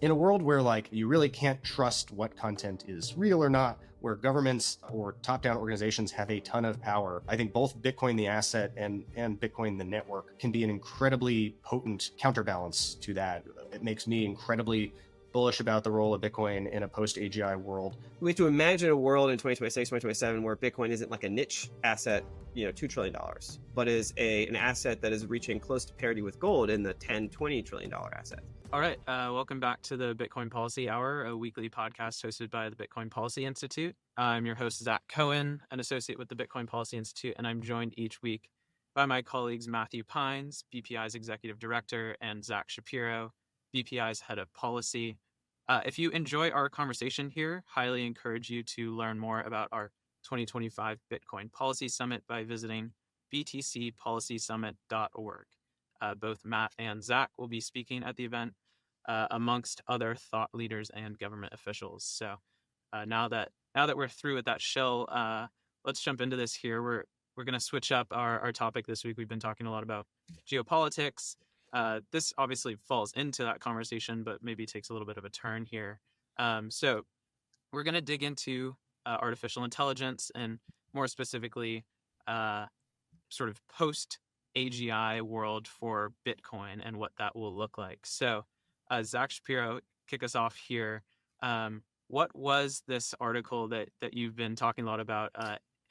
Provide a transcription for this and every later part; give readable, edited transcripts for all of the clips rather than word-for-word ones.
in a world where like you really can't trust what content is real or not, where governments or top-down organizations have a ton of power, I think both Bitcoin the asset and Bitcoin the network can be an incredibly potent counterbalance to that. It makes me incredibly bullish about the role of Bitcoin in a post-AGI world. We have to imagine a world in 2026, 2027 where Bitcoin isn't like a niche asset, $2 trillion, but is an asset that is reaching close to parity with gold in the $10, $20 trillion asset. All right, welcome back to the Bitcoin Policy Hour, a weekly podcast hosted by the Bitcoin Policy Institute. I'm your host, Zack Cohen, an associate with the Bitcoin Policy Institute, and I'm joined each week by my colleagues Matthew Pines, BPI's Executive Director, and Zack Shapiro, BPI's Head of Policy. If you enjoy our conversation here, highly encourage you to learn more about our 2025 Bitcoin Policy Summit by visiting btcpolicysummit.org. Both Matt and Zack will be speaking at the event, amongst other thought leaders and government officials. So now that we're through with that shill, let's jump into this here. We're going to switch up our topic this week. We've been talking a lot about geopolitics. This obviously falls into that conversation, but maybe takes a little bit of a turn here. So we're going to dig into artificial intelligence and more specifically, sort of post-AGI world for Bitcoin and what that will look like. So Zack Shapiro, kick us off here. What was this article that you've been talking a lot about,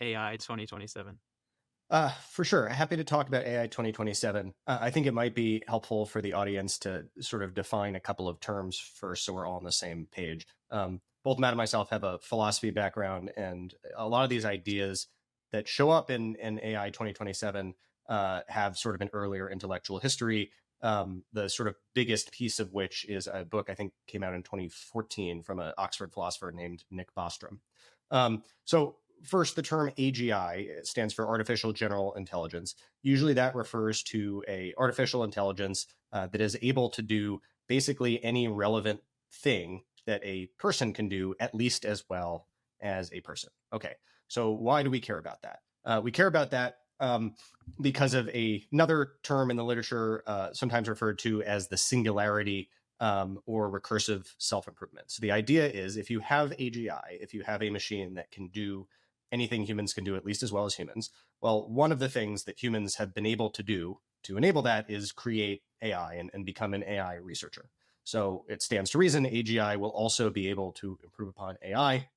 AI 2027? For sure. Happy to talk about AI 2027. I think it might be helpful for the audience to sort of define a couple of terms first so we're all on the same page. Both Matt and myself have a philosophy background, and a lot of these ideas that show up in AI 2027 have sort of an earlier intellectual history. The sort of biggest piece of which is a book I think came out in 2014 from an Oxford philosopher named Nick Bostrom. So first, the term AGI stands for Artificial General Intelligence. Usually that refers to a artificial intelligence that is able to do basically any relevant thing that a person can do at least as well as a person. Okay, so why do we care about that? We care about that because of another term in the literature, sometimes referred to as the singularity or recursive self-improvement. So the idea is if you have AGI, if you have a machine that can do anything humans can do at least as well as humans, well, one of the things that humans have been able to do to enable that is create AI and become an AI researcher. So it stands to reason AGI will also be able to improve upon AI.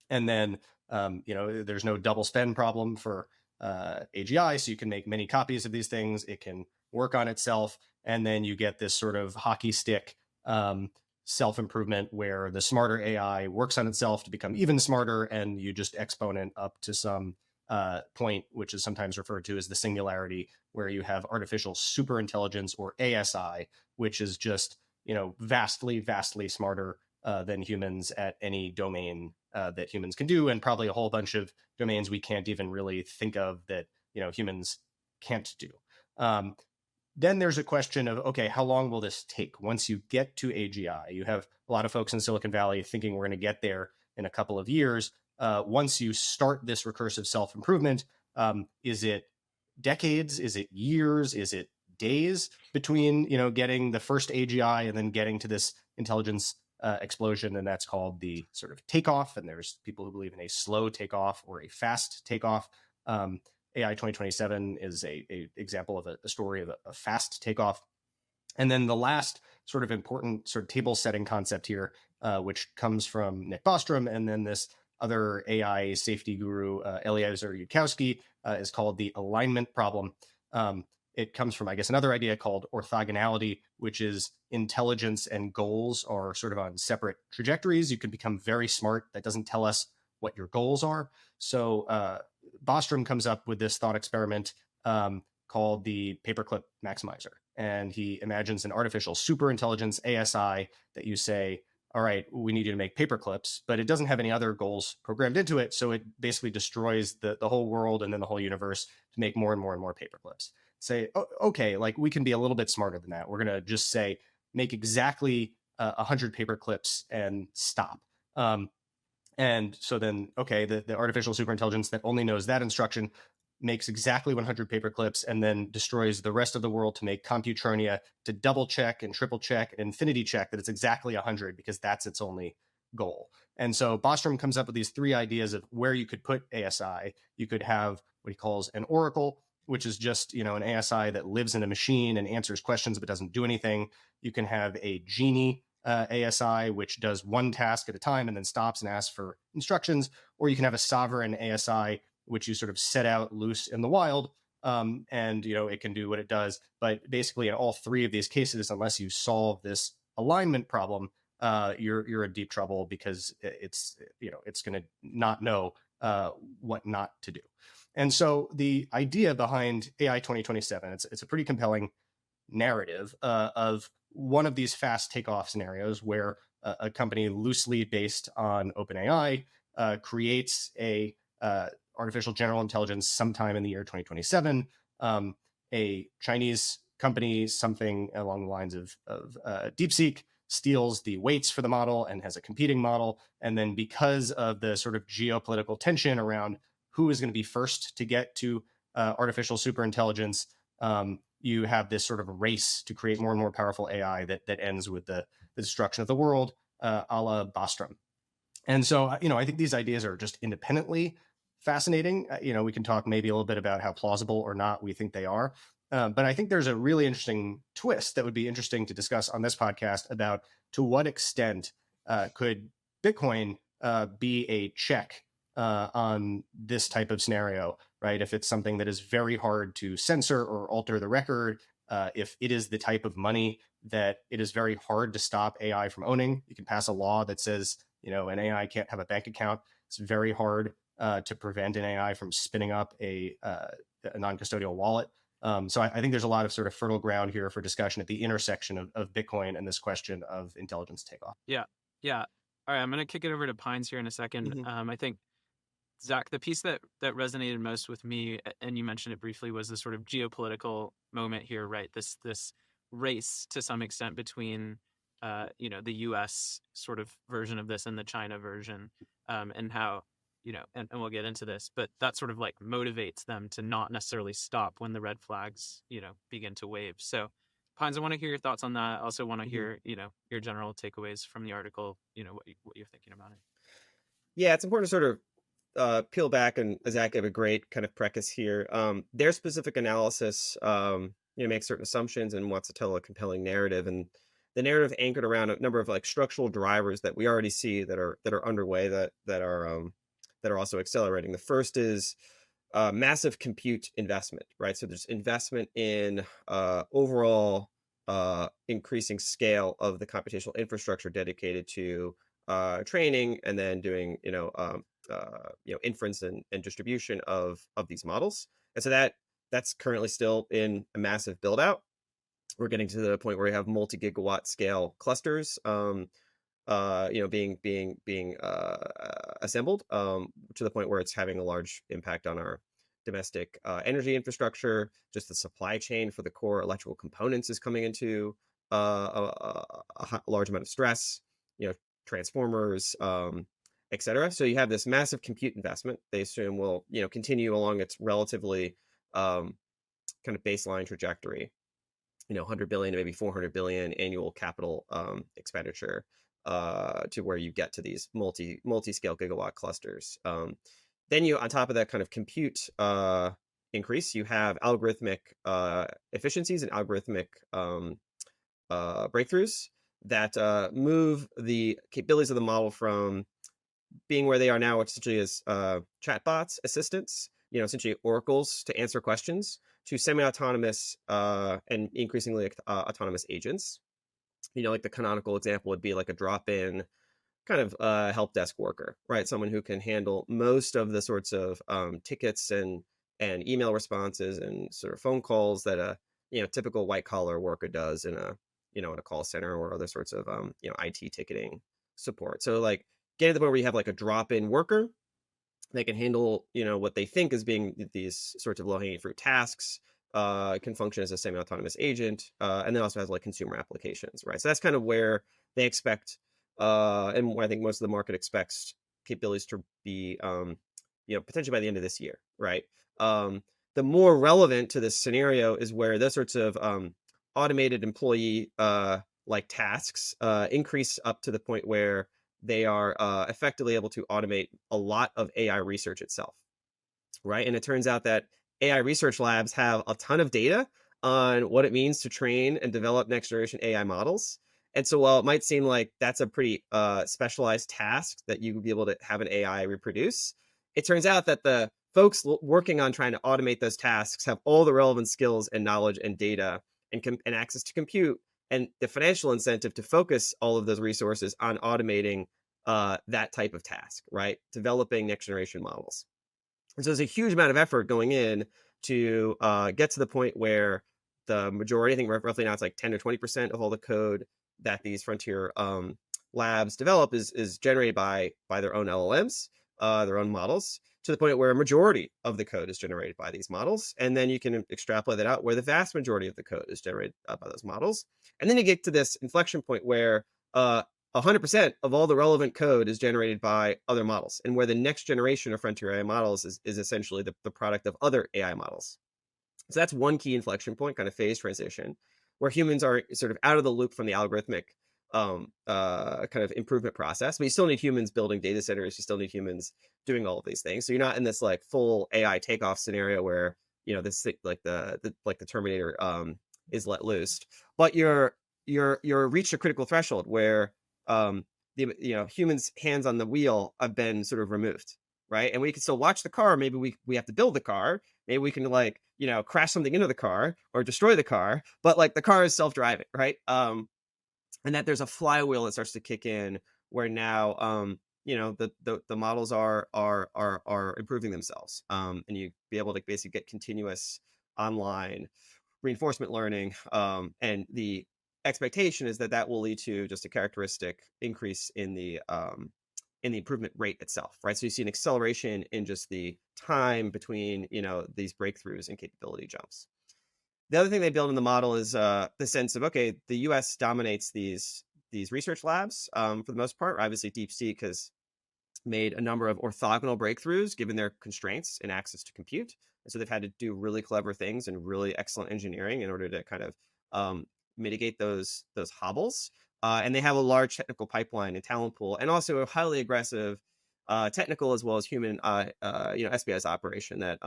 And then, there's no double spend problem for AGI, so you can make many copies of these things. It can work on itself. And then you get this sort of hockey stick self-improvement where the smarter AI works on itself to become even smarter, and you just exponent up to some point, which is sometimes referred to as the singularity, where you have artificial superintelligence or ASI, which is just, vastly, vastly smarter than humans at any domain that humans can do, and probably a whole bunch of domains we can't even really think of that, humans can't do. Then there's a question of, okay, how long will this take? Once you get to AGI, you have a lot of folks in Silicon Valley thinking we're going to get there in a couple of years. Once you start this recursive self-improvement, is it decades? Is it years? Is it days between, getting the first AGI and then getting to this intelligence explosion? And that's called the sort of takeoff. And there's people who believe in a slow takeoff or a fast takeoff. AI 2027 is a example of a story of a fast takeoff. And then the last sort of important sort of table setting concept here, which comes from Nick Bostrom and then this other AI safety guru, Eliezer Yudkowsky, is called the alignment problem. It comes from, I guess, another idea called orthogonality, which is intelligence and goals are sort of on separate trajectories. You can become very smart. That doesn't tell us what your goals are. So Bostrom comes up with this thought experiment called the Paperclip maximizer. And he imagines an artificial superintelligence, ASI, that you say, all right, we need you to make paperclips, but it doesn't have any other goals programmed into it. So it basically destroys the whole world and then the whole universe to make more and more and more paperclips. Say, oh, okay, like we can be a little bit smarter than that. We're going to just say, make exactly 100 paperclips and stop. And so then, okay, the artificial superintelligence that only knows that instruction makes exactly 100 paper clips and then destroys the rest of the world to make Computernia to double check and triple check and infinity check that it's exactly 100 because that's its only goal. And so Bostrom comes up with these three ideas of where you could put ASI. You could have what he calls an oracle, which is just, an ASI that lives in a machine and answers questions but doesn't do anything. You can have a genie ASI, which does one task at a time and then stops and asks for instructions. Or you can have a sovereign ASI, which you sort of set out loose in the wild, and it can do what it does. But basically, in all three of these cases, unless you solve this alignment problem, you're in deep trouble because it's going to not know what not to do. And so the idea behind AI 2027, it's a pretty compelling narrative of one of these fast takeoff scenarios where a company loosely based on OpenAI creates a artificial general intelligence sometime in the year 2027. A Chinese company, something along the lines of DeepSeek, steals the weights for the model and has a competing model. And then because of the sort of geopolitical tension around who is going to be first to get to artificial superintelligence, you have this sort of race to create more and more powerful AI that ends with the destruction of the world, a la Bostrom. And so, I think these ideas are just independently fascinating. We can talk maybe a little bit about how plausible or not we think they are. But I think there's a really interesting twist that would be interesting to discuss on this podcast about to what extent could Bitcoin be a check on this type of scenario, right? If it's something that is very hard to censor or alter the record, if it is the type of money that it is very hard to stop AI from owning. You can pass a law that says, an AI can't have a bank account. It's very hard to prevent an AI from spinning up a non-custodial wallet. So I think there's a lot of sort of fertile ground here for discussion at the intersection of Bitcoin and this question of intelligence takeoff. Yeah. All right, I'm going to kick it over to Pines here in a second. I think, Zach, the piece that resonated most with me, and you mentioned it briefly, was the sort of geopolitical moment here, right? This race to some extent between the U.S. sort of version of this and the China version, and how and we'll get into this, but that sort of like motivates them to not necessarily stop when the red flags begin to wave. So, Pines, I want to hear your thoughts on that. I also want to hear your general takeaways from the article. What you're thinking about it. Yeah, it's important to sort of peel back, and Zach gave a great kind of preface here. Their specific analysis, makes certain assumptions and wants to tell a compelling narrative, and the narrative anchored around a number of like structural drivers that we already see that are underway that are also accelerating. The first is massive compute investment, right? So there's investment in overall increasing scale of the computational infrastructure dedicated to training and then doing inference and distribution of these models. And so that's currently still in a massive build out. We're getting to the point where we have multi-gigawatt scale clusters being assembled to the point where it's having a large impact on our domestic energy infrastructure. Just the supply chain for the core electrical components is coming into a large amount of stress, transformers, etc. So you have this massive compute investment they assume will continue along its relatively kind of baseline trajectory, 100 billion to maybe 400 billion annual capital expenditure to where you get to these multi-scale gigawatt clusters. Then you, on top of that kind of compute increase, you have algorithmic efficiencies and algorithmic breakthroughs that move the capabilities of the model from being where they are now, which essentially is chatbots, assistants, essentially oracles to answer questions, to semi-autonomous and increasingly autonomous agents. Like the canonical example would be like a drop-in kind of help desk worker, right? Someone who can handle most of the sorts of tickets and email responses and sort of phone calls that a typical white collar worker does in a call center or other sorts of IT ticketing support. So like getting to the point where you have like a drop-in worker, they can handle what they think as being these sorts of low-hanging fruit tasks. Can function as a semi-autonomous agent, and then also has like consumer applications, right? So that's kind of where they expect, and where I think most of the market expects capabilities to be, potentially by the end of this year. right? The more relevant to this scenario is where those sorts of automated employee like tasks increase up to the point where they are effectively able to automate a lot of AI research itself, right? And it turns out that AI research labs have a ton of data on what it means to train and develop next generation AI models. And so while it might seem like that's a pretty specialized task that you would be able to have an AI reproduce, it turns out that the folks working on trying to automate those tasks have all the relevant skills and knowledge and data and access to compute and the financial incentive to focus all of those resources on automating that type of task, right? Developing next generation models. And so there's a huge amount of effort going in to get to the point where the majority, I think roughly now it's like 10 or 20% of all the code that these frontier labs develop is generated by their own LLMs, their own models, to the point where a majority of the code is generated by these models. And then you can extrapolate that out where the vast majority of the code is generated by those models. And then you get to this inflection point where 100% of all the relevant code is generated by other models, and where the next generation of frontier AI models is essentially the product of other AI models. So that's one key inflection point, kind of phase transition, where humans are sort of out of the loop from the algorithmic kind of improvement process. But you still need humans building data centers. You still need humans doing all of these things. So you're not in this like full AI takeoff scenario where this like the Terminator is let loose, but you're reached a critical threshold where the humans' hands on the wheel have been sort of removed, right? And we can still watch the car. Maybe we have to build the car. Maybe we can like crash something into the car or destroy the car, but like the car is self-driving, right? And that there's a flywheel that starts to kick in where now the models are improving themselves, and you be able to basically get continuous online reinforcement learning, and the expectation is that that will lead to just a characteristic increase in the improvement rate itself, right? So you see an acceleration in just the time between these breakthroughs and capability jumps. The other thing they build in the model is the sense of, okay, the U.S. dominates these research labs for the most part. Obviously, DeepSeek has made a number of orthogonal breakthroughs given their constraints and access to compute. And so they've had to do really clever things and really excellent engineering in order to kind of mitigate those hobbles. And they have a large technical pipeline and talent pool, and also a highly aggressive technical as well as human SBS operation that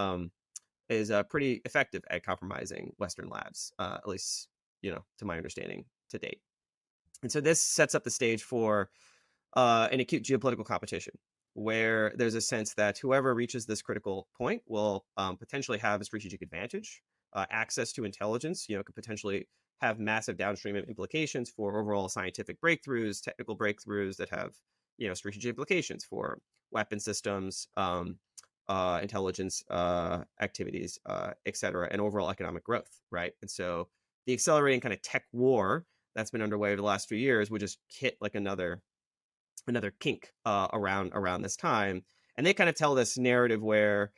is pretty effective at compromising Western labs, at least to my understanding to date. And so this sets up the stage for an acute geopolitical competition, where there's a sense that whoever reaches this critical point will potentially have a strategic advantage. Access to intelligence, could potentially have massive downstream implications for overall scientific breakthroughs, technical breakthroughs that have, strategic implications for weapon systems, intelligence activities, et cetera, and overall economic growth, right? And so the accelerating kind of tech war that's been underway over the last few years would just hit like another kink around this time. And they kind of tell this narrative where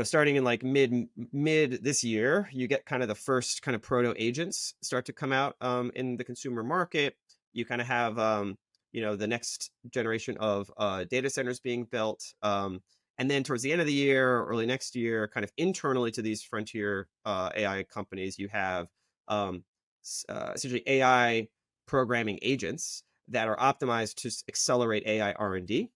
starting in like mid this year, you get kind of the first kind of proto agents start to come out in the consumer market. You kind of have the next generation of data centers being built, and then towards the end of the year or early next year, kind of internally to these frontier AI companies, you have essentially AI programming agents that are optimized to accelerate AI R&D,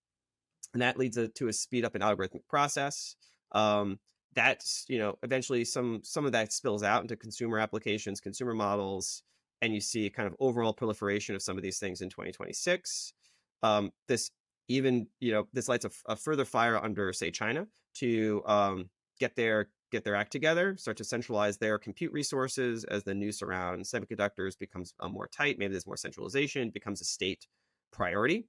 and that leads to a speed up in algorithmic process. That's eventually some of that spills out into consumer applications, consumer models, and you see kind of overall proliferation of some of these things in 2026. This lights a further fire under, say, China to get their act together, start to centralize their compute resources as the noose around semiconductors becomes more tight. Maybe there's more centralization, becomes a state priority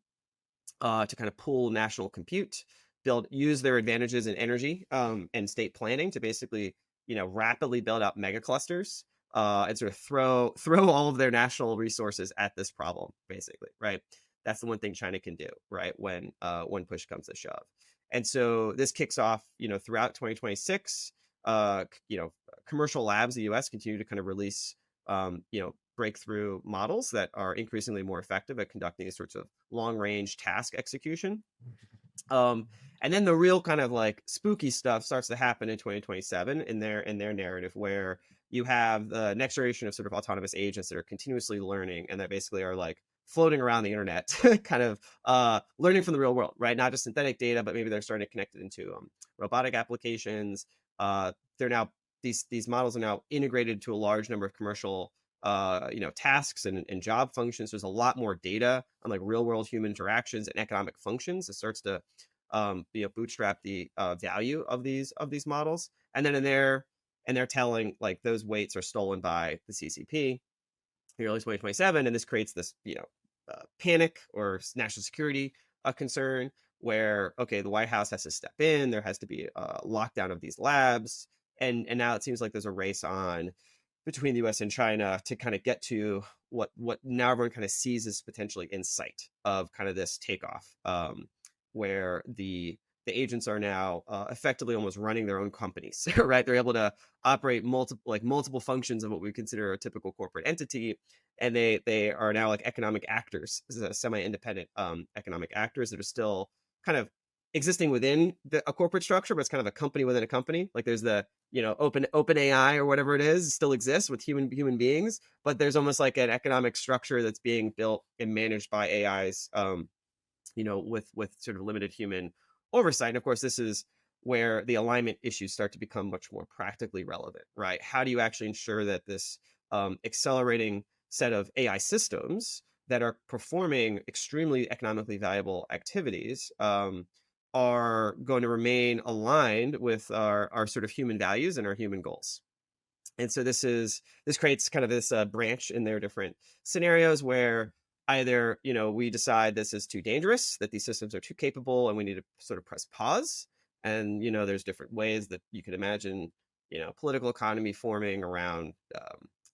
to kind of pool national compute, use their advantages in energy and state planning to basically rapidly build out mega clusters and sort of throw all of their national resources at this problem, basically, right? That's the one thing China can do, right? When push comes to shove. And so this kicks off, throughout 2026. Commercial labs in the U.S. continue to kind of release, breakthrough models that are increasingly more effective at conducting these sorts of long-range task execution. And then the real kind of like spooky stuff starts to happen in 2027 in their narrative, where you have the next generation of sort of autonomous agents that are continuously learning and that basically are like floating around the internet, kind of learning from the real world, right? Not just synthetic data, but maybe they're starting to connect it into robotic applications. They're now these models are now integrated to a large number of commercial tasks and job functions. There's a lot more data on like real world human interactions and economic functions. It starts to bootstrap the value of these models, and then they're telling like those weights are stolen by the CCP in early 2027, and this creates this panic or national security concern where, okay, the White House has to step in, there has to be a lockdown of these labs, and now it seems like there's a race on between the US and China to kind of get to what now everyone kind of sees as potentially in sight of kind of this takeoff, where the agents are now effectively almost running their own companies, right? They're able to operate multiple functions of what we consider a typical corporate entity, and they are now like economic actors, semi-independent economic actors that are still kind of existing within a corporate structure, but it's kind of a company within a company. Like there's the open AI or whatever it is still exists with human beings, but there's almost like an economic structure that's being built and managed by AIs, with sort of limited human oversight. And of course, this is where the alignment issues start to become much more practically relevant, right? How do you actually ensure that this accelerating set of AI systems that are performing extremely economically valuable activities are going to remain aligned with our sort of human values and our human goals? And so this creates kind of this branch in their different scenarios where either we decide this is too dangerous, that these systems are too capable, and we need to sort of press pause. And there's different ways that you could imagine political economy forming around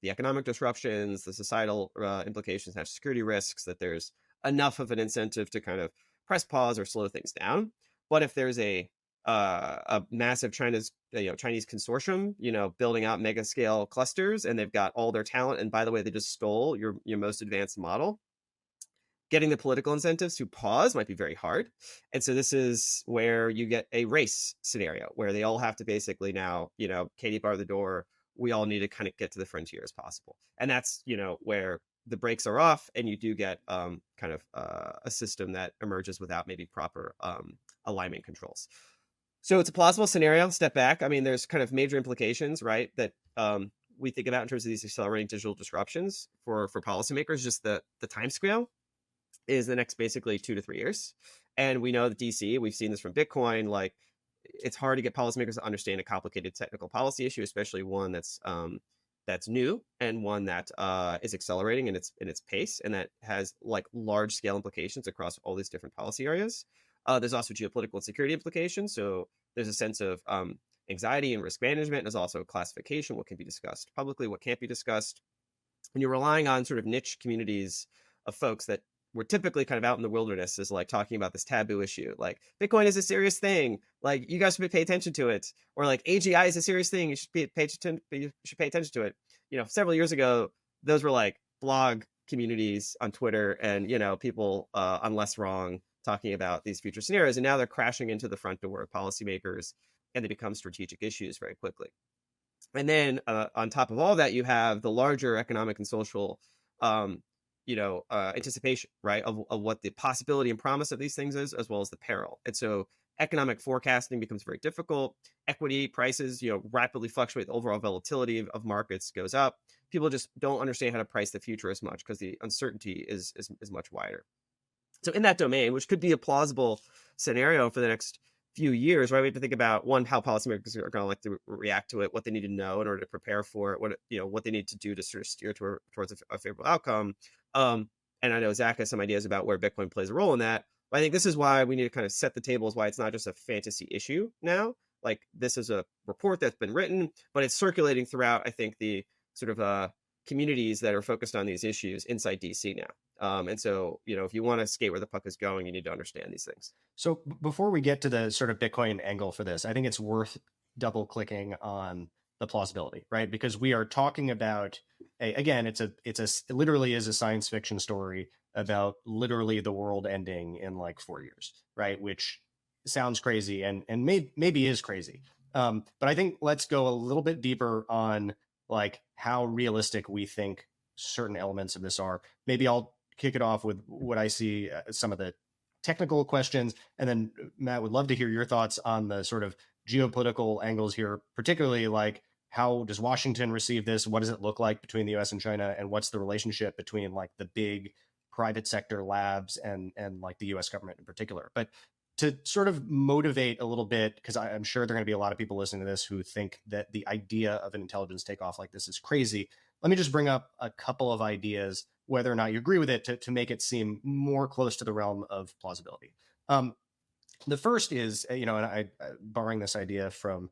the economic disruptions, the societal implications, national security risks, that there's enough of an incentive to kind of press pause or slow things down. But if there's a massive Chinese consortium, building out mega scale clusters, and they've got all their talent, and by the way, they just stole your most advanced model, getting the political incentives to pause might be very hard. And so this is where you get a race scenario where they all have to basically now, Katie bar the door, we all need to kind of get to the frontier as possible. And that's, where the brakes are off, and you do get a system that emerges without maybe proper alignment controls. So it's a plausible scenario. Step back. I mean, there's kind of major implications, right, that we think about in terms of these accelerating digital disruptions for policymakers. Just the time scale is the next basically 2 to 3 years. And we know that DC, we've seen this from Bitcoin, like it's hard to get policymakers to understand a complicated technical policy issue, especially one that's new and one that is accelerating in its pace, and that has like large scale implications across all these different policy areas. There's also geopolitical and security implications. So there's a sense of anxiety and risk management. There's also classification, what can be discussed publicly, what can't be discussed. And you're relying on sort of niche communities of folks that were typically kind of out in the wilderness, is like talking about this taboo issue. Like Bitcoin is a serious thing. Like you guys should pay attention to it. Or like AGI is a serious thing. You should pay attention to it. Several years ago, those were like blog communities on Twitter and, people on Less Wrong talking about these future scenarios. And now they're crashing into the front door of policymakers, and they become strategic issues very quickly. And then on top of all that, you have the larger economic and social anticipation, right, of what the possibility and promise of these things is, as well as the peril. And so economic forecasting becomes very difficult. Equity prices, rapidly fluctuate. The overall volatility of markets goes up. People just don't understand how to price the future as much because the uncertainty is much wider. So in that domain, which could be a plausible scenario for the next few years, right, we have to think about, one, how policymakers are going to like to react to it, what they need to know in order to prepare for it, what they need to do to sort of steer towards a favorable outcome. And I know Zach has some ideas about where Bitcoin plays a role in that. But I think this is why we need to kind of set the table, is why it's not just a fantasy issue now. Like this is a report that's been written, but it's circulating throughout, I think, the sort of communities that are focused on these issues inside DC now. And so, if you want to skate where the puck is going, you need to understand these things. So before we get to the sort of Bitcoin angle for this, I think it's worth double clicking on the plausibility, right? Because we are talking about it literally is a science fiction story about literally the world ending in like 4 years, right? Which sounds crazy and maybe is crazy. But I think let's go a little bit deeper on like how realistic we think certain elements of this are. Maybe I'll kick it off with what I see some of the technical questions, and then Matt, would love to hear your thoughts on the sort of geopolitical angles here, particularly like how does Washington receive this? What does it look like between the US and China? And what's the relationship between like the big private sector labs and like the US government in particular? But to sort of motivate a little bit, because I'm sure there are going to be a lot of people listening to this who think that the idea of an intelligence takeoff like this is crazy. Let me just bring up a couple of ideas, whether or not you agree with it, to make it seem more close to the realm of plausibility. The first is, and I borrowing this idea from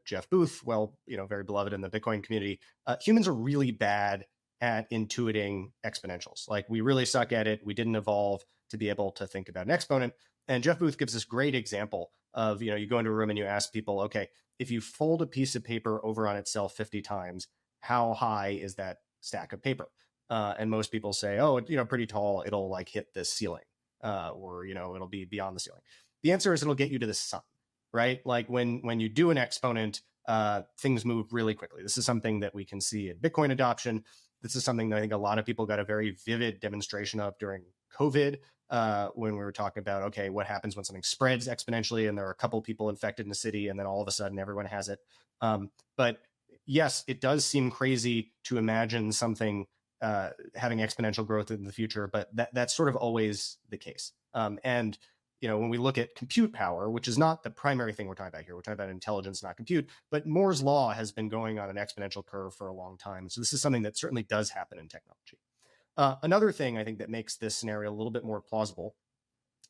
Jeff Booth, very beloved in the Bitcoin community, humans are really bad at intuiting exponentials. Like we really suck at it. We didn't evolve to be able to think about an exponent. And Jeff Booth gives this great example of, you go into a room and you ask people, okay, if you fold a piece of paper over on itself 50 times, how high is that stack of paper? And most people say, oh, pretty tall. It'll like hit the ceiling, or it'll be beyond the ceiling. The answer is it'll get you to the sun, right? Like when you do an exponent, things move really quickly. This is something that we can see in Bitcoin adoption. This is something that I think a lot of people got a very vivid demonstration of during COVID, when we were talking about, okay, what happens when something spreads exponentially and there are a couple people infected in a city and then all of a sudden everyone has it. But yes, it does seem crazy to imagine something having exponential growth in the future, but that's sort of always the case. And when we look at compute power, which is not the primary thing we're talking about here, we're talking about intelligence, not compute, but Moore's law has been going on an exponential curve for a long time. So this is something that certainly does happen in technology. Another thing I think that makes this scenario a little bit more plausible,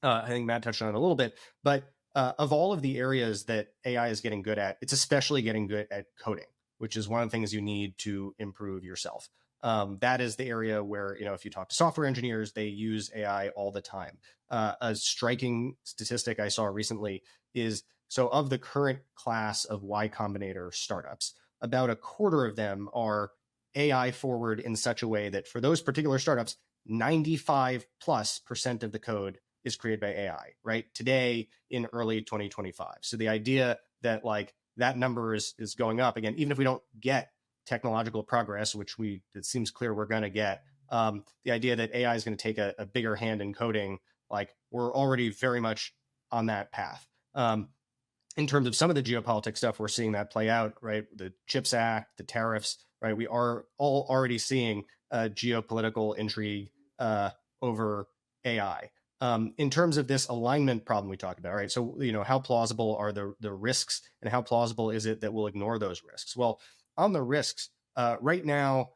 I think Matt touched on it a little bit, but of all of the areas that AI is getting good at, it's especially getting good at coding, which is one of the things you need to improve yourself. That is the area where, if you talk to software engineers, they use AI all the time. A striking statistic I saw recently is, so of the current class of Y Combinator startups, about a quarter of them are AI forward in such a way that for those particular startups, 95+% of the code is created by AI, right? Today in early 2025. So the idea that like that number is going up again, even if we don't get technological progress, which it seems clear we're going to get, the idea that AI is going to take a bigger hand in coding, like we're already very much on that path. In terms of some of the geopolitics stuff, we're seeing that play out, right? The CHIPS Act, the tariffs, right? We are all already seeing geopolitical intrigue over AI. In terms of this alignment problem we talked about, right? So, how plausible are the risks, and how plausible is it that we'll ignore those risks? Well, on the risks, right now,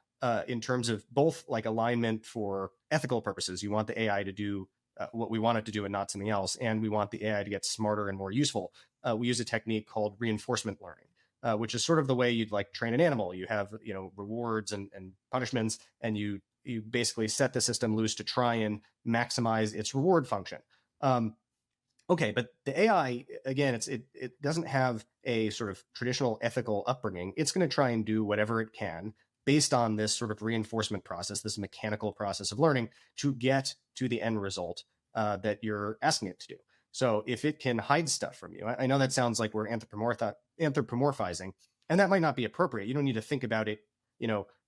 in terms of both like alignment for ethical purposes, you want the AI to do what we want it to do and not something else, and we want the AI to get smarter and more useful. We use a technique called reinforcement learning, which is sort of the way you'd like train an animal. You have rewards and punishments, and you basically set the system loose to try and maximize its reward function. Okay, but the AI, again, it doesn't have a sort of traditional ethical upbringing. It's going to try and do whatever it can based on this sort of reinforcement process, this mechanical process of learning, to get to the end result that you're asking it to do. So if it can hide stuff from you, I know that sounds like we're anthropomorphizing, and that might not be appropriate. You don't need to think about it,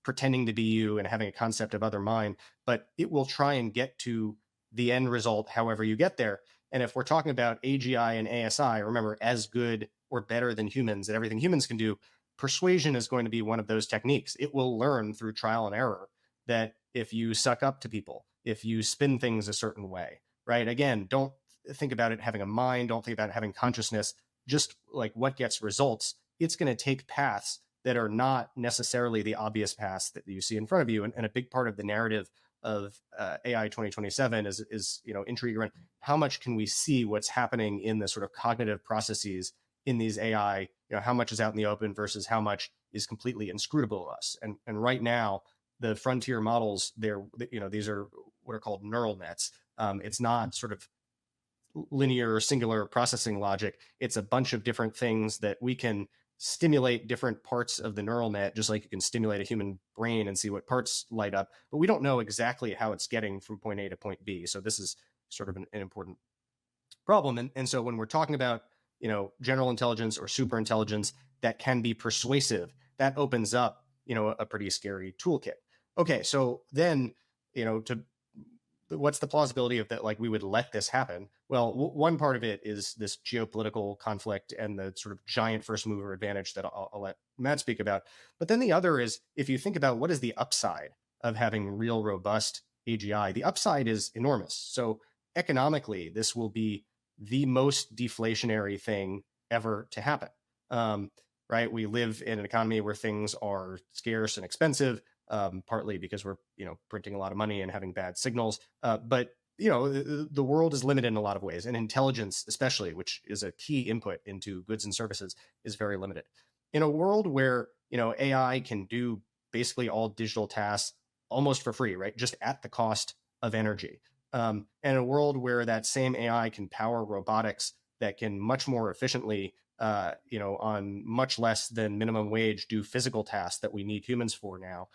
pretending to be you and having a concept of other mind, but it will try and get to the end result however you get there. And if we're talking about AGI and ASI, remember, as good or better than humans at everything humans can do, persuasion is going to be one of those techniques. It will learn through trial and error that if you suck up to people, if you spin things a certain way, right? Again, don't think about it having a mind, don't think about it having consciousness, just like what gets results. It's going to take paths that are not necessarily the obvious paths that you see in front of you. And a big part of the narrative of AI 2027 is intrigue around how much can we see what's happening in the sort of cognitive processes in these AI, how much is out in the open versus how much is completely inscrutable to us. And right now, the frontier models, these are what are called neural nets. It's not sort of linear singular processing logic. It's a bunch of different things that we can stimulate different parts of the neural net, just like you can stimulate a human brain and see what parts light up, but we don't know exactly how it's getting from point A to point B. So this is sort of an important problem. And so when we're talking about, general intelligence or super intelligence that can be persuasive, that opens up, a pretty scary toolkit. Okay, so then, to what's the plausibility of that, like, we would let this happen? Well, one part of it is this geopolitical conflict and the sort of giant first mover advantage that I'll let Matt speak about. But then the other is, if you think about what is the upside of having real robust AGI, the upside is enormous. So economically, this will be the most deflationary thing ever to happen. Right? We live in an economy where things are scarce and expensive, partly because we're printing a lot of money and having bad signals. But the world is limited in a lot of ways, and intelligence, especially, which is a key input into goods and services, is very limited. In a world where AI can do basically all digital tasks almost for free, right, just at the cost of energy, and a world where that same AI can power robotics that can much more efficiently, on much less than minimum wage, do physical tasks that we need humans for now,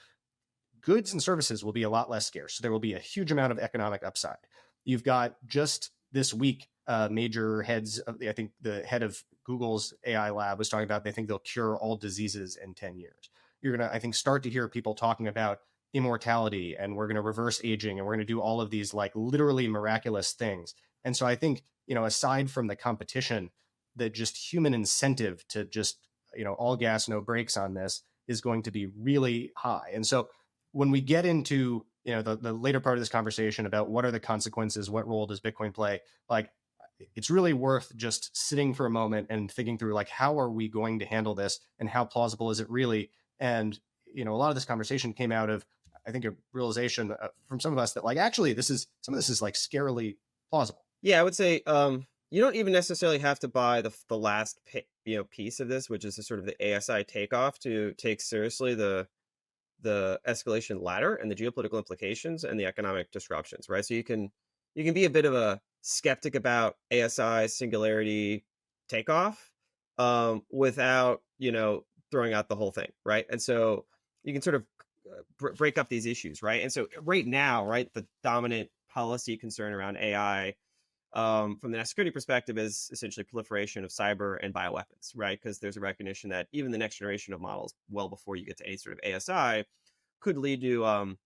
goods and services will be a lot less scarce. So there will be a huge amount of economic upside. You've got just this week, major heads of I think the head of Google's AI lab was talking about they think they'll cure all diseases in 10 years. You're going to, I think, start to hear people talking about immortality, and we're going to reverse aging, and we're going to do all of these like literally miraculous things. And so I think, aside from the competition, the just human incentive to just, all gas, no brakes on this is going to be really high. And so when we get into the later part of this conversation about what are the consequences, what role does Bitcoin play, like, it's really worth just sitting for a moment and thinking through, like, how are we going to handle this, and how plausible is it really? And a lot of this conversation came out of, I think, a realization from some of us that, like, actually some of this is like scarily plausible. Yeah, I would say you don't even necessarily have to buy the last piece of this, which is the sort of the ASI takeoff, to take seriously the escalation ladder and the geopolitical implications and the economic disruptions, right? So you can be a bit of a skeptic about ASI, Singularity, Takeoff, without throwing out the whole thing, right? And so you can sort of break up these issues, right? And so right now, right, the dominant policy concern around AI, from the national security perspective, is essentially proliferation of cyber and bioweapons, right? Because there's a recognition that even the next generation of models, well before you get to any sort of ASI, could lead to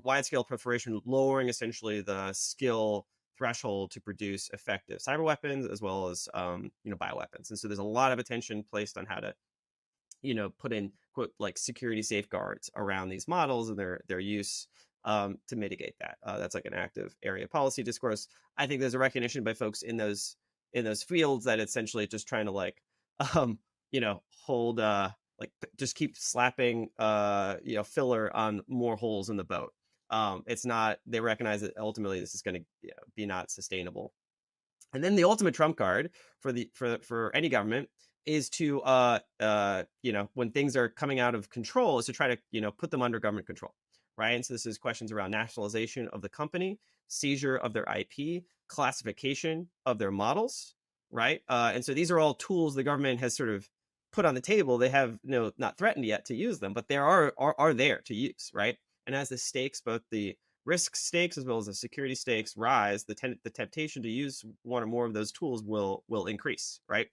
wide scale proliferation, lowering essentially the skill threshold to produce effective cyber weapons, as well as bioweapons. And so there's a lot of attention placed on how to put in, quote, like, security safeguards around these models and their use, to mitigate that. That's like an active area of policy discourse. I think there's a recognition by folks in those fields that essentially just trying to, like, hold just keep slapping filler on more holes in the boat. It's not, they recognize that ultimately this is going to be not sustainable. And then the ultimate trump card for any government is to when things are coming out of control, is to try to put them under government control, right? And so this is questions around nationalization of the company, seizure of their IP, classification of their models, right? And so these are all tools the government has sort of put on the table. They have not threatened yet to use them, but they are there to use, right? And as the stakes, both the risk stakes as well as the security stakes, rise, the temptation to use one or more of those tools will increase, right?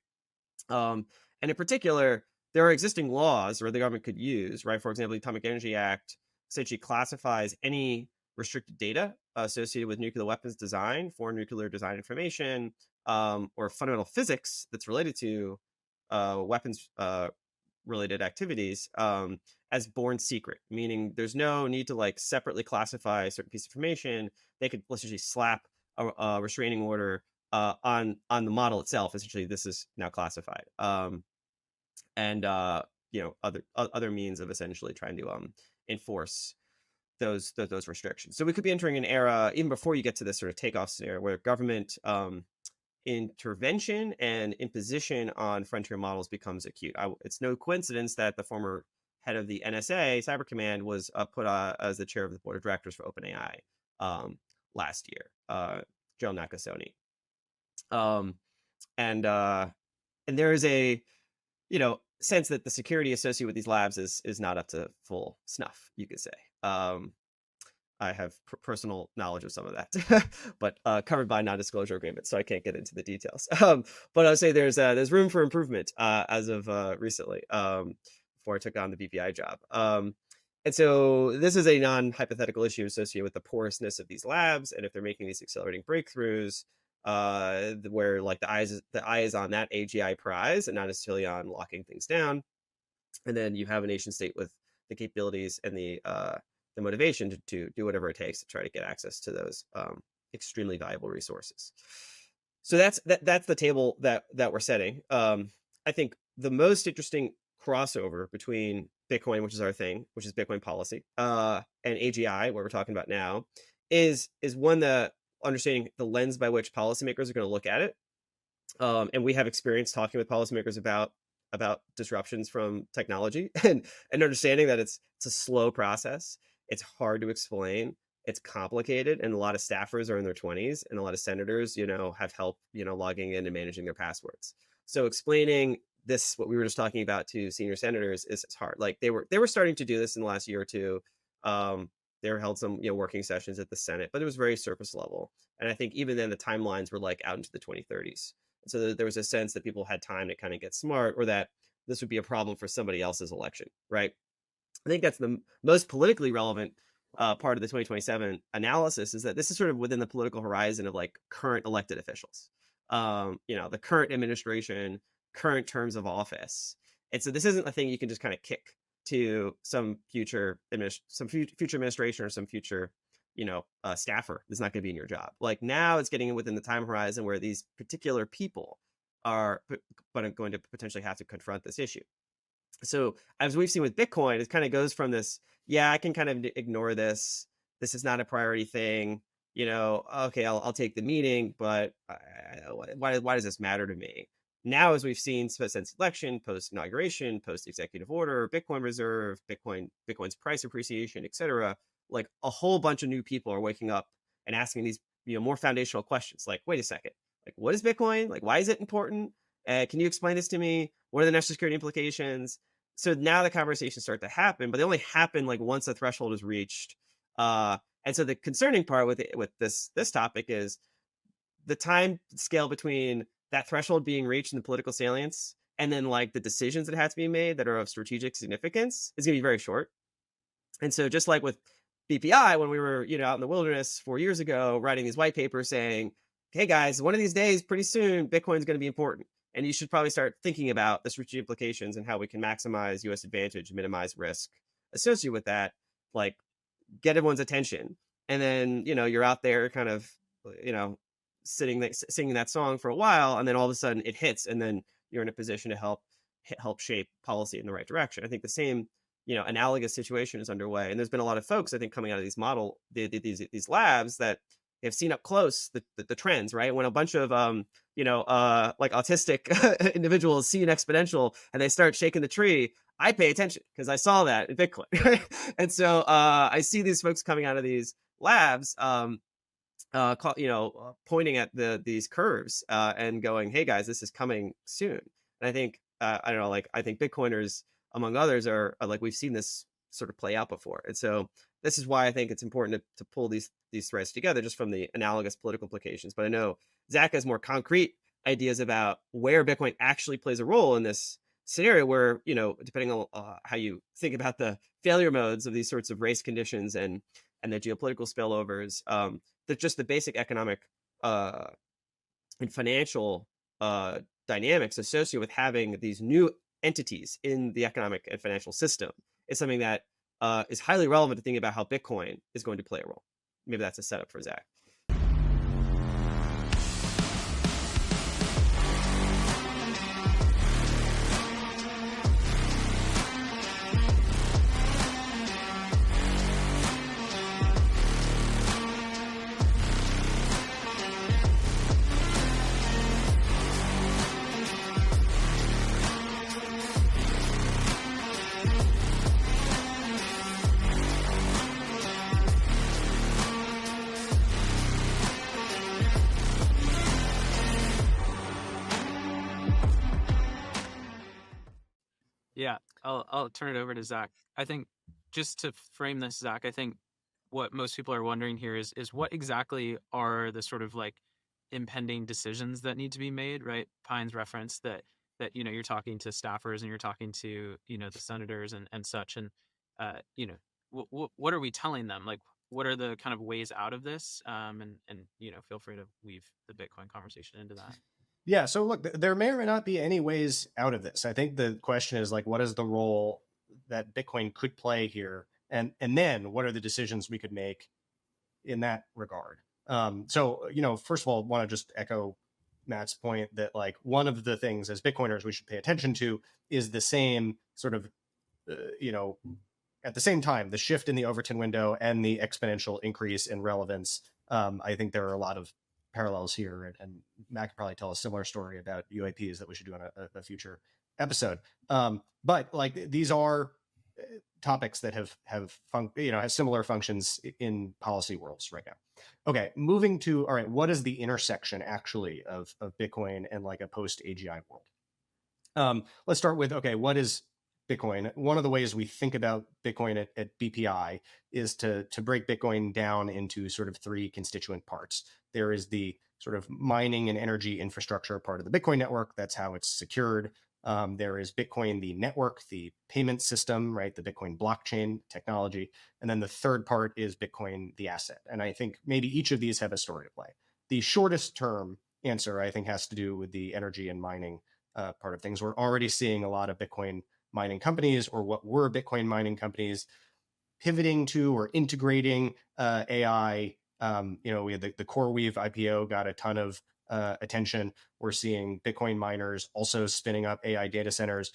And in particular, there are existing laws where the government could use, right? For example, the Atomic Energy Act essentially classifies any restricted data associated with nuclear weapons design, for nuclear design information, or fundamental physics that's related to weapons related activities, as born secret, meaning there's no need to, like, separately classify a certain piece of information. They could essentially slap a restraining order on the model itself. Essentially, this is now classified, and other means of essentially trying to enforce those restrictions. So we could be entering an era, even before you get to this sort of takeoff scenario, where government intervention and imposition on frontier models becomes acute. It's no coincidence that the former head of the NSA Cyber Command was put as the chair of the board of directors for OpenAI last year, Joe Nakasone. And there is a sense that the security associated with these labs is not up to full snuff, you could say. I have personal knowledge of some of that, but covered by non-disclosure agreements, so I can't get into the details. But I'll say there's room for improvement as of recently, before I took on the BPI job. And so this is a non-hypothetical issue associated with the porousness of these labs, and if they're making these accelerating breakthroughs, where like the eye is on that AGI prize and not necessarily on locking things down, and then you have a nation state with the capabilities and the motivation to do whatever it takes to try to get access to those extremely valuable resources. So that's the table that we're setting. I think the most interesting crossover between Bitcoin, which is our thing, which is Bitcoin policy, and AGI, what we're talking about now, is one that understanding the lens by which policymakers are going to look at it. And we have experience talking with policymakers about disruptions from technology and understanding that it's a slow process. It's hard to explain. It's complicated, and a lot of staffers are in their 20s, and a lot of senators, have help, logging in and managing their passwords. So explaining this, what we were just talking about, to senior senators is hard. Like they were starting to do this in the last year or two. There held some working sessions at the Senate, but it was very surface level. And I think even then the timelines were like out into the 2030s. So there was a sense that people had time to kind of get smart, or that this would be a problem for somebody else's election, right? I think that's the most politically relevant part of the 2027 analysis, is that this is sort of within the political horizon of like current elected officials, the current administration, current terms of office. And so this isn't a thing you can just kind of kick to some future administration or some future staffer that's not going to be in your job. Like now it's getting within the time horizon where these particular people are going to potentially have to confront this issue. So as we've seen with Bitcoin, it kind of goes from this, I can kind of ignore this. This is not a priority thing. Okay, I'll take the meeting, but why does this matter to me? Now, as we've seen since election, post inauguration, post executive order, Bitcoin reserve, Bitcoin's price appreciation, etc., like a whole bunch of new people are waking up and asking these more foundational questions. Like, wait a second, like what is Bitcoin? Like, why is it important? Can you explain this to me? What are the national security implications? So now the conversations start to happen, but they only happen like once the threshold is reached. And so the concerning part with this topic is the time scale between that threshold being reached in the political salience and then like the decisions that have to be made that are of strategic significance is going to be very short. And so just like with BPI, when we were out in the wilderness 4 years ago writing these white papers saying, hey guys, one of these days, pretty soon, Bitcoin's going to be important, and you should probably start thinking about the strategic implications and how we can maximize US advantage and minimize risk associated with that, like get everyone's attention. And then you're out there kind of singing that song for a while, and then all of a sudden it hits, and then you're in a position to help shape policy in the right direction. I think the same analogous situation is underway, and there's been a lot of folks, I think, coming out of these these labs that have seen up close the trends, right? When a bunch of like autistic individuals see an exponential and they start shaking the tree, I pay attention because I saw that in Bitcoin. Right? And so I see these folks coming out of these labs pointing at these curves and going, hey guys, this is coming soon. And I think I don't know, like I think Bitcoiners among others are like, we've seen this sort of play out before. And so this is why I think it's important to pull these threads together, just from the analogous political implications. But I know Zack has more concrete ideas about where Bitcoin actually plays a role in this scenario, where depending on how you think about the failure modes of these sorts of race conditions and the geopolitical spillovers, that just the basic economic and financial dynamics associated with having these new entities in the economic and financial system is something that is highly relevant to thinking about how Bitcoin is going to play a role. Maybe that's a setup for Zack. Yeah, I'll turn it over to Zack. I think just to frame this, Zack, I think what most people are wondering here is what exactly are the sort of like impending decisions that need to be made, right? Pine's reference that you're talking to staffers and you're talking to the senators and such, and what are we telling them? Like, what are the kind of ways out of this? And feel free to weave the Bitcoin conversation into that. Yeah. So look, there may or may not be any ways out of this. I think the question is like, what is the role that Bitcoin could play here? And then what are the decisions we could make in that regard? So, first of all, want to just echo Matt's point that like one of the things as Bitcoiners we should pay attention to is the same sort of, at the same time, the shift in the Overton window and the exponential increase in relevance. I think there are a lot of parallels here, and Matt could probably tell a similar story about UAPs that we should do on a future episode. But like these are topics that have similar functions in policy worlds right now. Okay, moving to all right, what is the intersection actually of Bitcoin and like a post-AGI world? Let's start with okay, what is Bitcoin? One of the ways we think about Bitcoin at BPI is to break Bitcoin down into sort of three constituent parts. There is the sort of mining and energy infrastructure part of the Bitcoin network. That's how it's secured. There is Bitcoin, the network, the payment system, right? The Bitcoin blockchain technology. And then the third part is Bitcoin, the asset. And I think maybe each of these have a story to play. The shortest term answer, I think, has to do with the energy and mining part of things. We're already seeing a lot of Bitcoin mining companies, or what were Bitcoin mining companies, pivoting to or integrating AI. We had the CoreWeave IPO got a ton of attention. We're seeing Bitcoin miners also spinning up AI data centers.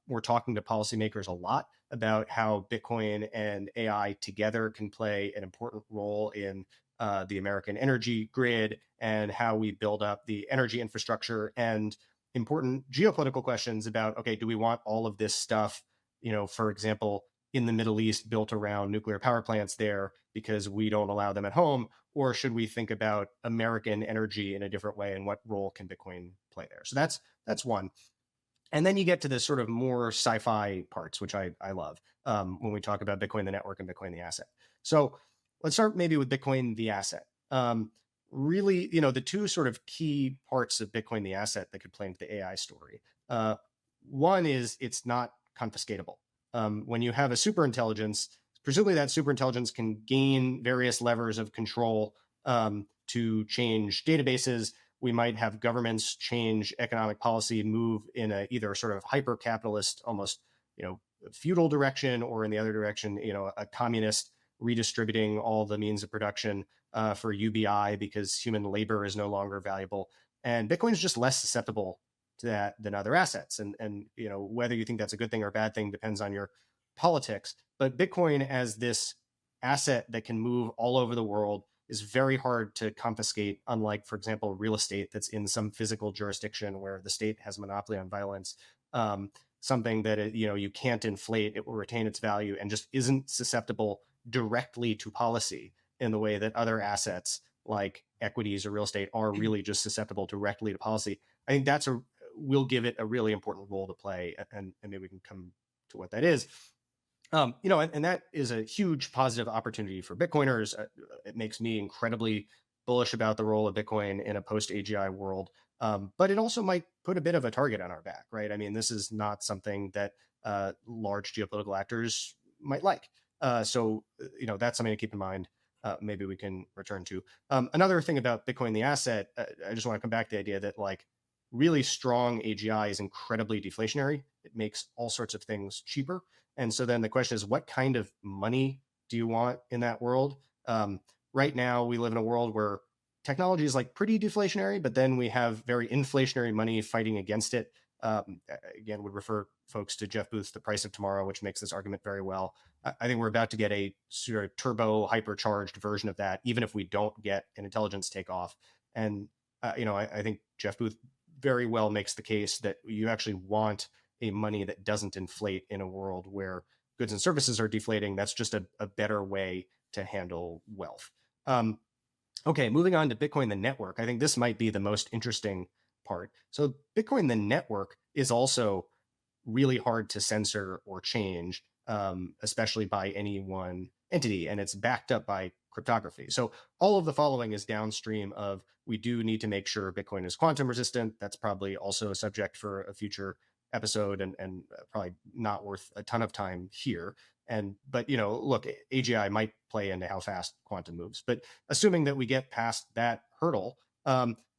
We're talking to policymakers a lot about how Bitcoin and AI together can play an important role in the American energy grid and how we build up the energy infrastructure, and important geopolitical questions about, okay, do we want all of this stuff, for example, in the Middle East built around nuclear power plants there because we don't allow them at home? Or should we think about American energy in a different way, and what role can Bitcoin play there? So that's one. And then you get to the sort of more sci-fi parts, which I love when we talk about Bitcoin the network and Bitcoin the asset. So let's start maybe with Bitcoin the asset. Really, the two sort of key parts of Bitcoin the asset that could play into the AI story. One is it's not confiscatable. When you have a superintelligence, presumably that superintelligence can gain various levers of control to change databases. We might have governments change economic policy, move in a either sort of hyper-capitalist, almost feudal direction, or in the other direction, a communist redistributing all the means of production for UBI because human labor is no longer valuable. And Bitcoin is just less susceptible to that than other assets. And whether you think that's a good thing or a bad thing depends on your politics. But Bitcoin as this asset that can move all over the world is very hard to confiscate, unlike, for example, real estate that's in some physical jurisdiction where the state has a monopoly on violence. Something that you can't inflate, it will retain its value and just isn't susceptible directly to policy in the way that other assets like equities or real estate are really just susceptible directly to policy. I think we'll give it a really important role to play, and maybe we can come to what that is. And that is a huge positive opportunity for Bitcoiners. It makes me incredibly bullish about the role of Bitcoin in a post-AGI world. But it also might put a bit of a target on our back, right? I mean, this is not something that large geopolitical actors might like. So that's something to keep in mind. Maybe we can return to. Another thing about Bitcoin, the asset, I just want to come back to the idea that like really strong AGI is incredibly deflationary. It makes all sorts of things cheaper. And so then the question is, what kind of money do you want in that world? Right now, we live in a world where technology is like pretty deflationary, but then we have very inflationary money fighting against it. Again, would refer folks to Jeff Booth's The Price of Tomorrow, which makes this argument very well. I think we're about to get a sort of turbo hypercharged version of that, even if we don't get an intelligence takeoff. And, I think Jeff Booth very well makes the case that you actually want a money that doesn't inflate in a world where goods and services are deflating. That's just a better way to handle wealth. Okay, moving on to Bitcoin, the network. I think this might be the most interesting part. So Bitcoin, the network, is also really hard to censor or change, especially by anyone entity, and it's backed up by cryptography. So all of the following is downstream of, we do need to make sure Bitcoin is quantum resistant. That's probably also a subject for a future episode, and probably not worth a ton of time here. But look, AGI might play into how fast quantum moves. But assuming that we get past that hurdle,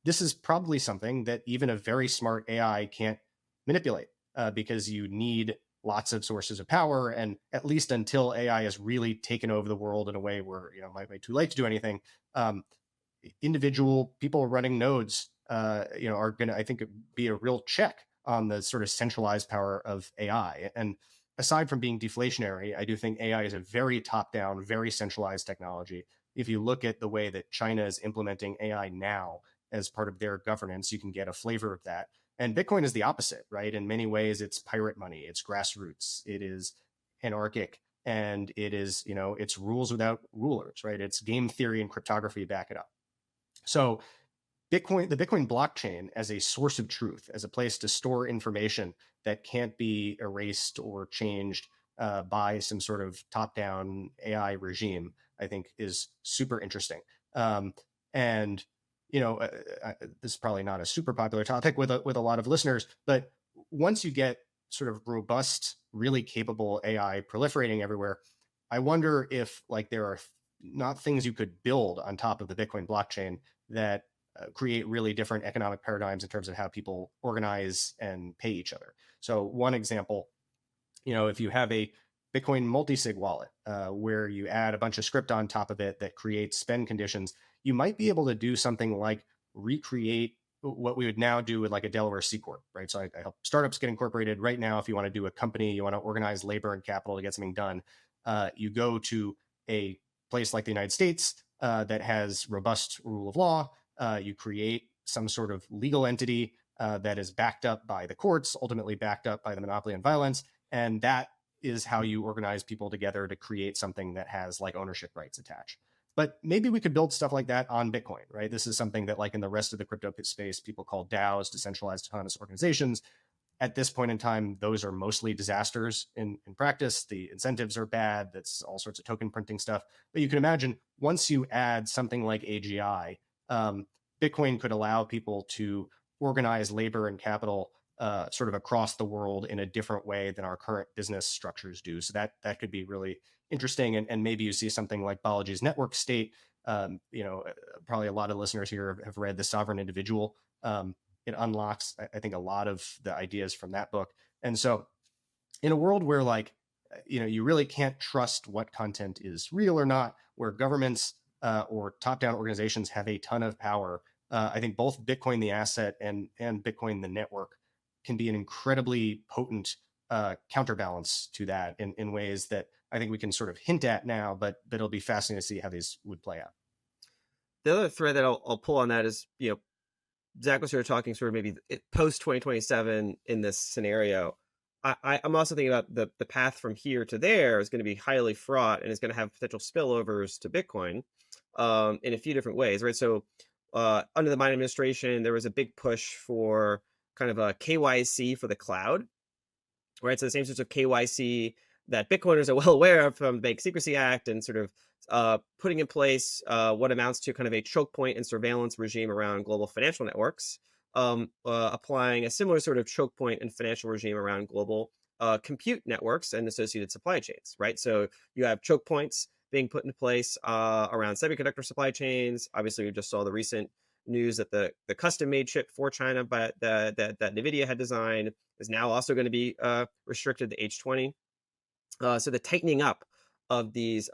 this is probably something that even a very smart AI can't manipulate, because you need lots of sources of power. And at least until AI has really taken over the world in a way where it might be too late to do anything, individual people running nodes, are going to, I think, be a real check on the sort of centralized power of AI. And aside from being deflationary, I do think AI is a very top-down, very centralized technology. If you look at the way that China is implementing AI now as part of their governance, you can get a flavor of that. And Bitcoin is the opposite, right? In many ways, it's pirate money, it's grassroots, it is anarchic, and it is, it's rules without rulers, right? It's game theory and cryptography back it up. So the Bitcoin blockchain as a source of truth, as a place to store information that can't be erased or changed by some sort of top-down AI regime, I think is super interesting. And this is probably not a super popular topic with a lot of listeners, but once you get sort of robust, really capable AI proliferating everywhere, I wonder if there are not things you could build on top of the Bitcoin blockchain that create really different economic paradigms in terms of how people organize and pay each other. So one example, if you have a Bitcoin multi-sig wallet where you add a bunch of script on top of it that creates spend conditions, you might be able to do something like recreate what we would now do with a Delaware C Corp, right? So I help startups get incorporated right now. If you want to do a company, you want to organize labor and capital to get something done, you go to a place like the United States that has robust rule of law. You create some sort of legal entity that is backed up by the courts, ultimately backed up by the monopoly on violence. And that is how you organize people together to create something that has ownership rights attached. But maybe we could build stuff like that on Bitcoin, right? This is something that in the rest of the crypto space, people call DAOs, decentralized autonomous organizations. At this point in time, those are mostly disasters in practice. The incentives are bad. That's all sorts of token printing stuff. But you can imagine once you add something like AGI, Bitcoin could allow people to organize labor and capital sort of across the world in a different way than our current business structures do. So that could be really interesting. And maybe you see something like Balaji's network state. Probably a lot of listeners here have read The Sovereign Individual. It unlocks, I think, a lot of the ideas from that book. And so in a world where you really can't trust what content is real or not, where governments or top-down organizations have a ton of power, I think both Bitcoin the asset and Bitcoin the network can be an incredibly potent counterbalance to that in ways that I think we can sort of hint at now, but it'll be fascinating to see how these would play out. The other thread that I'll pull on that is, Zack was sort of talking sort of maybe post 2027 in this scenario. I'm also thinking about the path from here to there is going to be highly fraught and is going to have potential spillovers to Bitcoin in a few different ways, right? So under the Biden administration, there was a big push for kind of a KYC for the cloud, right? So the same sorts of KYC that Bitcoiners are well aware of from the Bank Secrecy Act, and sort of putting in place what amounts to kind of a choke point and surveillance regime around global financial networks, applying a similar sort of choke point and financial regime around global compute networks and associated supply chains, right? So you have choke points being put into place around semiconductor supply chains. Obviously, we just saw the recent news that the custom-made chip for China that NVIDIA had designed is now also going to be restricted to H20. So the tightening up of these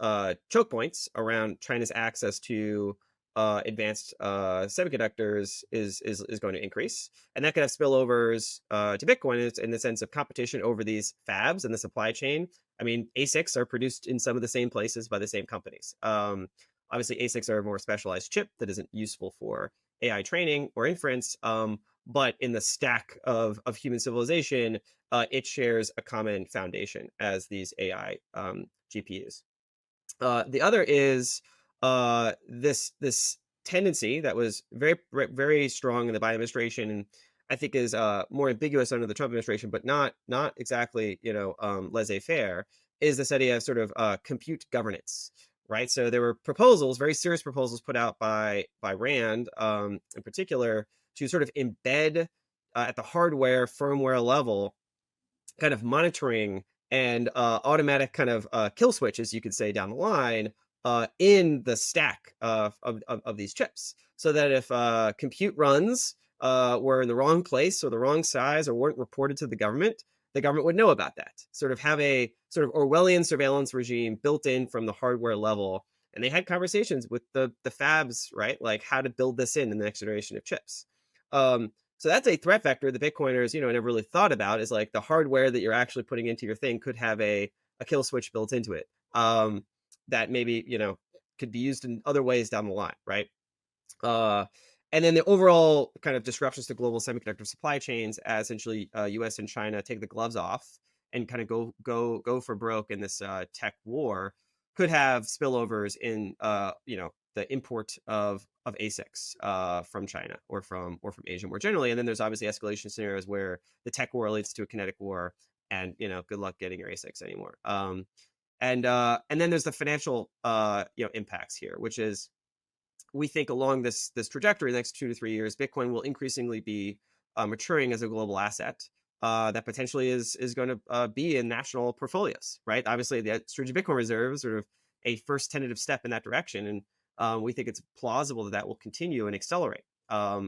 choke points around China's access to advanced semiconductors is going to increase, and that could have spillovers to Bitcoin in the sense of competition over these fabs and the supply chain. I mean, ASICs are produced in some of the same places by the same companies. Obviously, ASICs are a more specialized chip that isn't useful for AI training or inference, but in the stack of human civilization, it shares a common foundation as these AI GPUs. The other is this tendency that was very strong in the Biden administration, and I think is more ambiguous under the Trump administration, but not exactly laissez-faire, is this idea of sort of compute governance, right? So there were proposals, very serious proposals put out by Rand in particular, to sort of embed at the hardware firmware level kind of monitoring and automatic kind of kill switches, you could say, down the line in the stack of these chips, so that if compute runs were in the wrong place or the wrong size or weren't reported to the government would know about that. Sort of have a sort of Orwellian surveillance regime built in from the hardware level. And they had conversations with the fabs, right? Like how to build this in the next generation of chips. So that's a threat vector the Bitcoiners, never really thought about, is like the hardware that you're actually putting into your thing could have a kill switch built into it that maybe, could be used in other ways down the line, right? And then the overall kind of disruptions to global semiconductor supply chains as essentially US and China take the gloves off and kind of go for broke in this tech war could have spillovers in the import of ASICs from China or from Asia more generally. And then there's obviously escalation scenarios where the tech war leads to a kinetic war, and good luck getting your ASICs anymore. And then there's the financial impacts here, which is, we think along this trajectory, the next 2 to 3 years, Bitcoin will increasingly be maturing as a global asset that potentially is going to be in national portfolios, right? Obviously, the strategic Bitcoin reserve is sort of a first tentative step in that direction, and we think it's plausible that will continue and accelerate,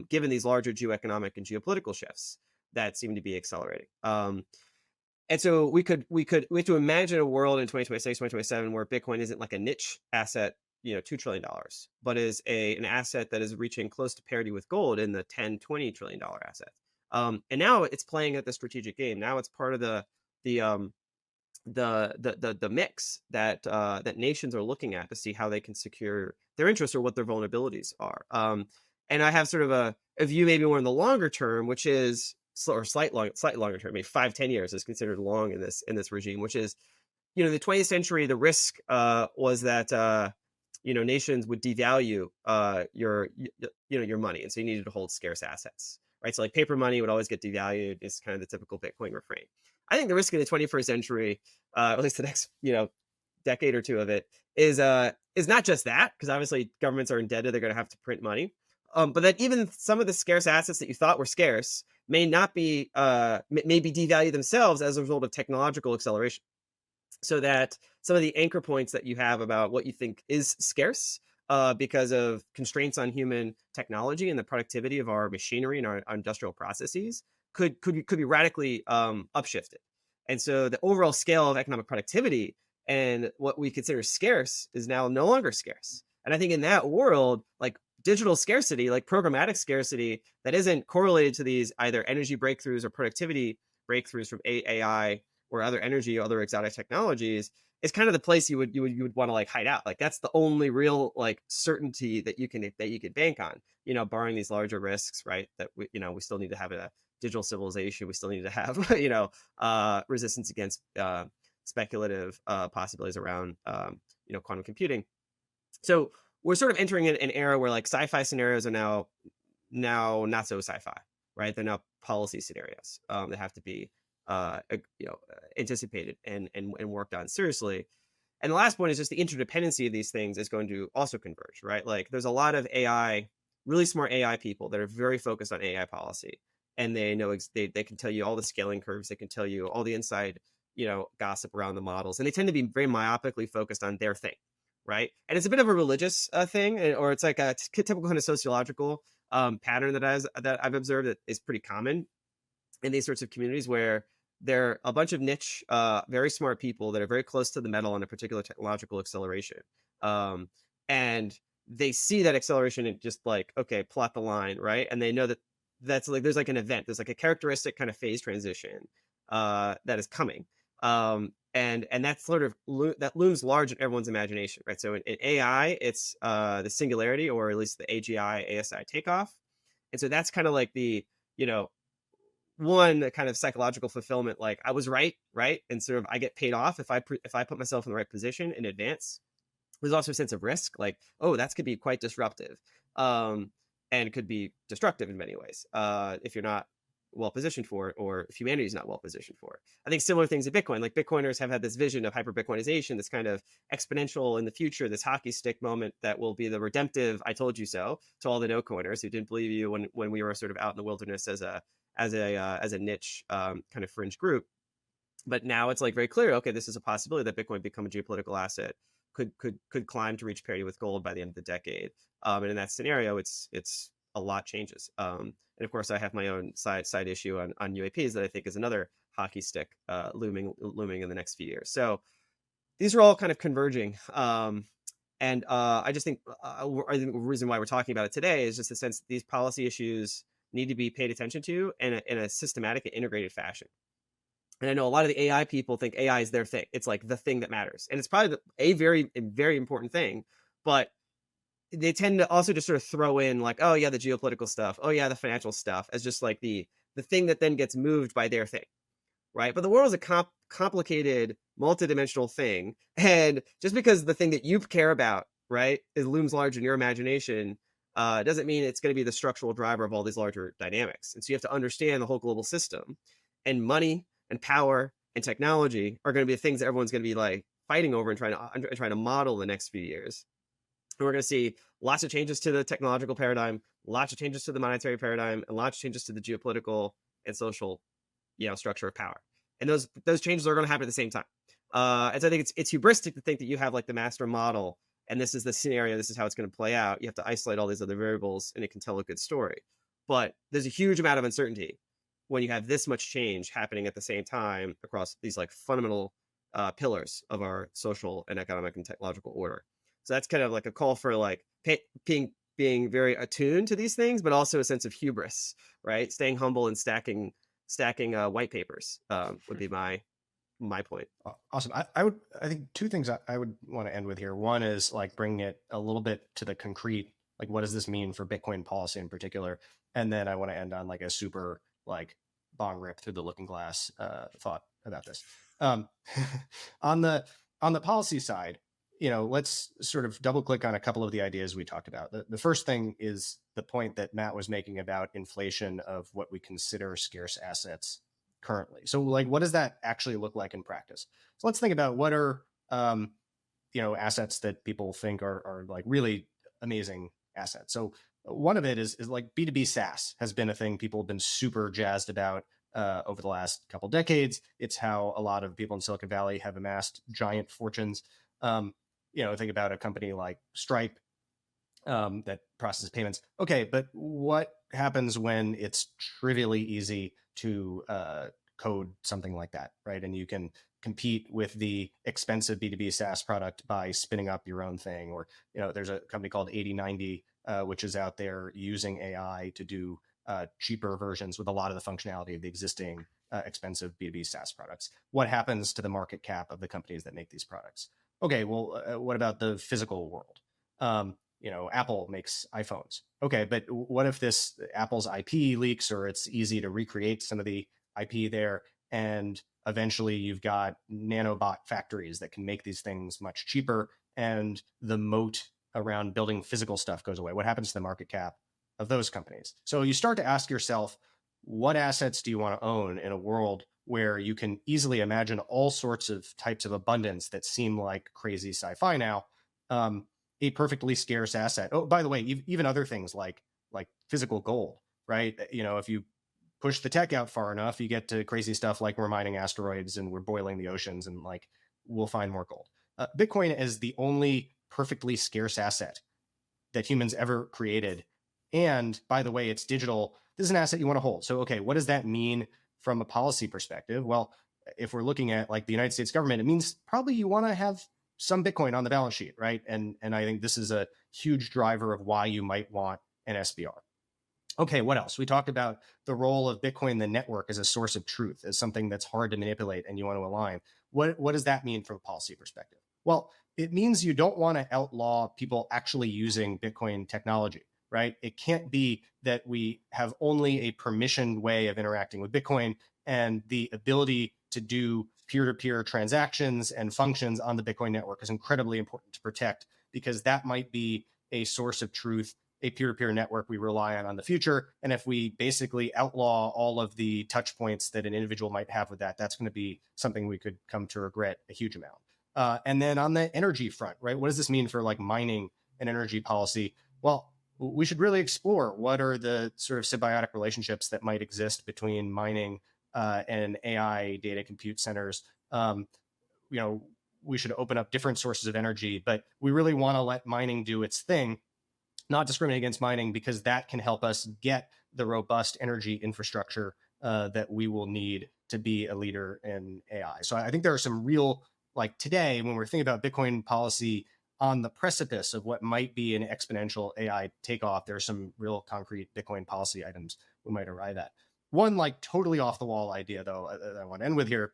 given these larger geoeconomic and geopolitical shifts that seem to be accelerating. And so we have to imagine a world in 2026, 2027 where Bitcoin isn't like a niche asset, $2 trillion, but is an asset that is reaching close to parity with gold in the $10-20 trillion asset. And now it's playing at the strategic game. Now it's part of the mix that nations are looking at to see how they can secure their interests or what their vulnerabilities are. And I have sort of a view maybe more in the longer term, which is, or slightly longer term, maybe 5-10 years is considered long in this regime, which is, the 20th century, the risk was that nations would devalue your money, and so you needed to hold scarce assets, right? So like paper money would always get devalued. Is kind of the typical Bitcoin refrain. I think the risk in the 21st century, at least the next decade or two of it, is not just that, because obviously governments are indebted; they're going to have to print money. But that even some of the scarce assets that you thought were scarce may not be, may be devalued themselves as a result of technological acceleration. So that some of the anchor points that you have about what you think is scarce because of constraints on human technology and the productivity of our machinery and our industrial processes could be radically upshifted. And so the overall scale of economic productivity and what we consider scarce is now no longer scarce. And I think in that world, like digital scarcity, like programmatic scarcity that isn't correlated to these either energy breakthroughs or productivity breakthroughs from AI or other energy or other exotic technologies, is kind of the place you would want to like hide out. Like that's the only real like certainty that you can bank on, barring these larger risks, right? That we still need to have a digital civilization. We still need to have resistance against speculative possibilities around quantum computing. So we're sort of entering an era where like sci-fi scenarios are now not so sci-fi, right? They're now policy scenarios that have to be anticipated and worked on seriously. And the last point is just the interdependency of these things is going to also converge, right? Like there's a lot of really smart AI people that are very focused on AI policy, and they know they can tell you all the scaling curves, they can tell you all the inside gossip around the models, and they tend to be very myopically focused on their thing, right? And it's a bit of a religious thing, or it's like a typical kind of sociological pattern that I've observed that is pretty common in these sorts of communities, where there are a bunch of niche, very smart people that are very close to the metal on a particular technological acceleration. And they see that acceleration and just like, okay, plot the line, right? And they know that's like, there's like an event, there's like a characteristic kind of phase transition that is coming. And that's sort of, that looms large in everyone's imagination, right? So in AI, it's the Singularity, or at least the AGI, ASI takeoff. And so that's kind of like the, one kind of psychological fulfillment, like I was right, and sort of I get paid off if I put myself in the right position in advance. There's also a sense of risk, like, oh, that could be quite disruptive, and it could be destructive in many ways if you're not well positioned for it, or if humanity is not well positioned for it. I think similar things at Bitcoin, like Bitcoiners have had this vision of hyper Bitcoinization, this kind of exponential in the future, this hockey stick moment that will be the redemptive "I told you so" to all the no coiners who didn't believe you when we were sort of out in the wilderness as a niche kind of fringe group. But now it's like very clear, okay, this is a possibility that Bitcoin become a geopolitical asset, could climb to reach parity with gold by the end of the decade. And in that scenario, it's a lot changes. And of course, I have my own side issue on UAPs that I think is another hockey stick looming in the next few years. So these are all kind of converging. And I just think I think the reason why we're talking about it today is just the sense that these policy issues need to be paid attention to in a systematic and integrated fashion. And I know a lot of the AI people think AI is their thing. It's like the thing that matters. And it's probably a very important thing. But they tend to also just sort of throw in like, oh yeah, the geopolitical stuff. Oh yeah, the financial stuff as just like the thing that then gets moved by their thing. Right. But the world is a complicated, multidimensional thing. And just because the thing that you care about, right, is looms large in your imagination, doesn't mean it's going to be the structural driver of all these larger dynamics. And so you have to understand the whole global system, and money and power and technology are going to be the things that everyone's going to be like fighting over and trying to model the next few years. And we're going to see lots of changes to the technological paradigm, lots of changes to the monetary paradigm, and lots of changes to the geopolitical and social, structure of power. And those changes are going to happen at the same time. And so I think it's hubristic to think that you have like the master model, and this is the scenario, this is how it's going to play out. You have to isolate all these other variables, and it can tell a good story. But there's a huge amount of uncertainty when you have this much change happening at the same time across these like fundamental pillars of our social and economic and technological order. So that's kind of like a call for like being very attuned to these things, but also a sense of hubris, right? Staying humble and stacking white papers would be my point. Awesome. I think two things I would want to end with here. One is like bringing it a little bit to the concrete, like what does this mean for Bitcoin policy in particular? And then I want to end on like a super like bong rip through the looking glass thought about this. On the policy side, let's sort of double click on a couple of the ideas we talked about. The first thing is the point that Matt was making about inflation of what we consider scarce assets currently. So like, what does that actually look like in practice? So let's think about what are, assets that people think are like really amazing assets. So one of it is like B2B SaaS has been a thing people have been super jazzed about over the last couple decades. It's how a lot of people in Silicon Valley have amassed giant fortunes. Think about a company like Stripe that processes payments. Okay, but what happens when it's trivially easy to code something like that, right? And you can compete with the expensive B2B SaaS product by spinning up your own thing. Or, there's a company called 8090, which is out there using AI to do cheaper versions with a lot of the functionality of the existing expensive B2B SaaS products. What happens to the market cap of the companies that make these products? Okay, well, what about the physical world? Apple makes iPhones. Okay, but what if this Apple's IP leaks, or it's easy to recreate some of the IP there, and eventually you've got nanobot factories that can make these things much cheaper, and the moat around building physical stuff goes away? What happens to the market cap of those companies? So you start to ask yourself, what assets do you want to own in a world where you can easily imagine all sorts of types of abundance that seem like crazy sci-fi now? A perfectly scarce asset. Oh, by the way, even other things like physical gold, right? If you push the tech out far enough, you get to crazy stuff like we're mining asteroids and we're boiling the oceans, and like we'll find more gold. Bitcoin is the only perfectly scarce asset that humans ever created. And by the way, it's digital. This is an asset you want to hold. So, okay, what does that mean from a policy perspective? Well, if we're looking at like the United States government, it means probably you want to have some Bitcoin on the balance sheet, right? And I think this is a huge driver of why you might want an SBR. Okay, what else? We talked about the role of Bitcoin, the network, as a source of truth, as something that's hard to manipulate and you want to align. What does that mean from a policy perspective? Well, it means you don't want to outlaw people actually using Bitcoin technology, right? It can't be that we have only a permissioned way of interacting with Bitcoin, and the ability to do peer-to-peer transactions and functions on the Bitcoin network is incredibly important to protect, because that might be a source of truth a peer-to-peer network we rely on the future. And if we basically outlaw all of the touch points that an individual might have with that, that's going to be something we could come to regret a huge amount. And then on the energy front, right? What does this mean for like mining and energy policy? Well, we should really explore what are the sort of symbiotic relationships that might exist between mining and AI data compute centers. You know, we should open up different sources of energy, but we really want to let mining do its thing, not discriminate against mining, because that can help us get the robust energy infrastructure that we will need to be a leader in AI. So I think there are some real, like today, when we're thinking about Bitcoin policy on the precipice of what might be an exponential AI takeoff, there are some real concrete Bitcoin policy items we might arrive at. One like totally off the wall idea, though, that I want to end with here.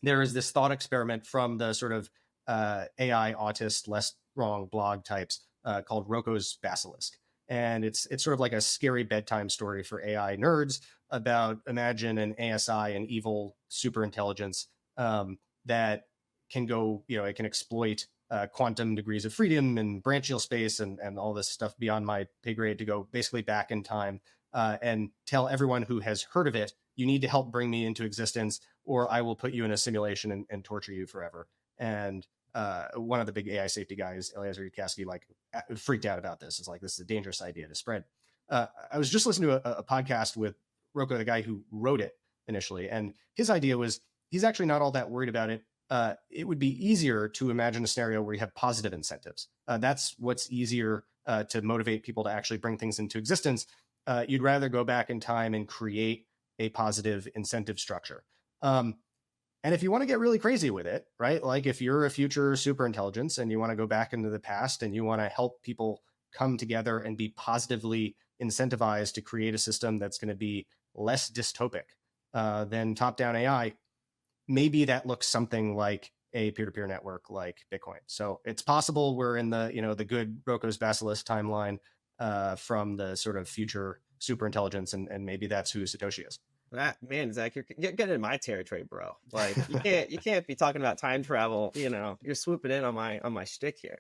There is this thought experiment from the sort of AI autist, less wrong blog types called Rocco's Basilisk. And it's sort of like a scary bedtime story for AI nerds about, imagine an ASI, an evil super intelligence that can go, you know, it can exploit quantum degrees of freedom and branchial space and all this stuff beyond my pay grade to go basically back in time and tell everyone who has heard of it, you need to help bring me into existence, or I will put you in a simulation and torture you forever. And one of the big AI safety guys, Eliezer Yudkowsky, like freaked out about this. It's like, this is a dangerous idea to spread. I was just listening to a podcast with Rocco, the guy who wrote it initially, and his idea was he's actually not all that worried about it. It would be easier to imagine a scenario where you have positive incentives. That's what's easier to motivate people to actually bring things into existence. You'd rather go back in time and create a positive incentive structure. And if you want to get really crazy with it, right? Like if you're a future super intelligence and you want to go back into the past and you want to help people come together and be positively incentivized to create a system that's going to be less dystopic than top-down AI, maybe that looks something like a peer-to-peer network like Bitcoin. So it's possible we're in the, you know, the good Rocco's Basilisk timeline from the sort of future super intelligence, and maybe that's who Satoshi is. That man, Zach, you're getting in my territory, bro. Like you can't be talking about time travel. You know, you're swooping in on my shtick here.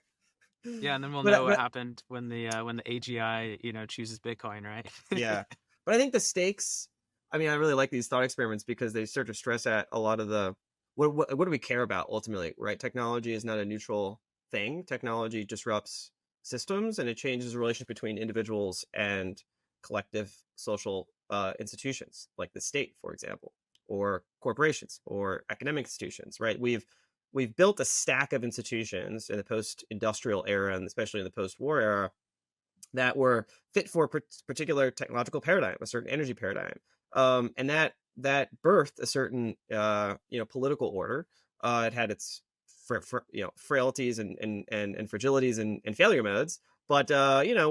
Yeah, and then we'll But- know what but- happened when the AGI, you know, chooses Bitcoin, right? yeah, but I think the stakes. I mean, I really like these thought experiments because they start to stress at a lot of the what do we care about ultimately, right? Technology is not a neutral thing. Technology disrupts systems and it changes the relationship between individuals and collective social institutions, like the state, for example, or corporations or academic institutions, right? We've built a stack of institutions in the post-industrial era and especially in the post-war era that were fit for a particular technological paradigm, a certain energy paradigm, and that birthed a certain political order. It had its frailties and fragilities and failure modes, but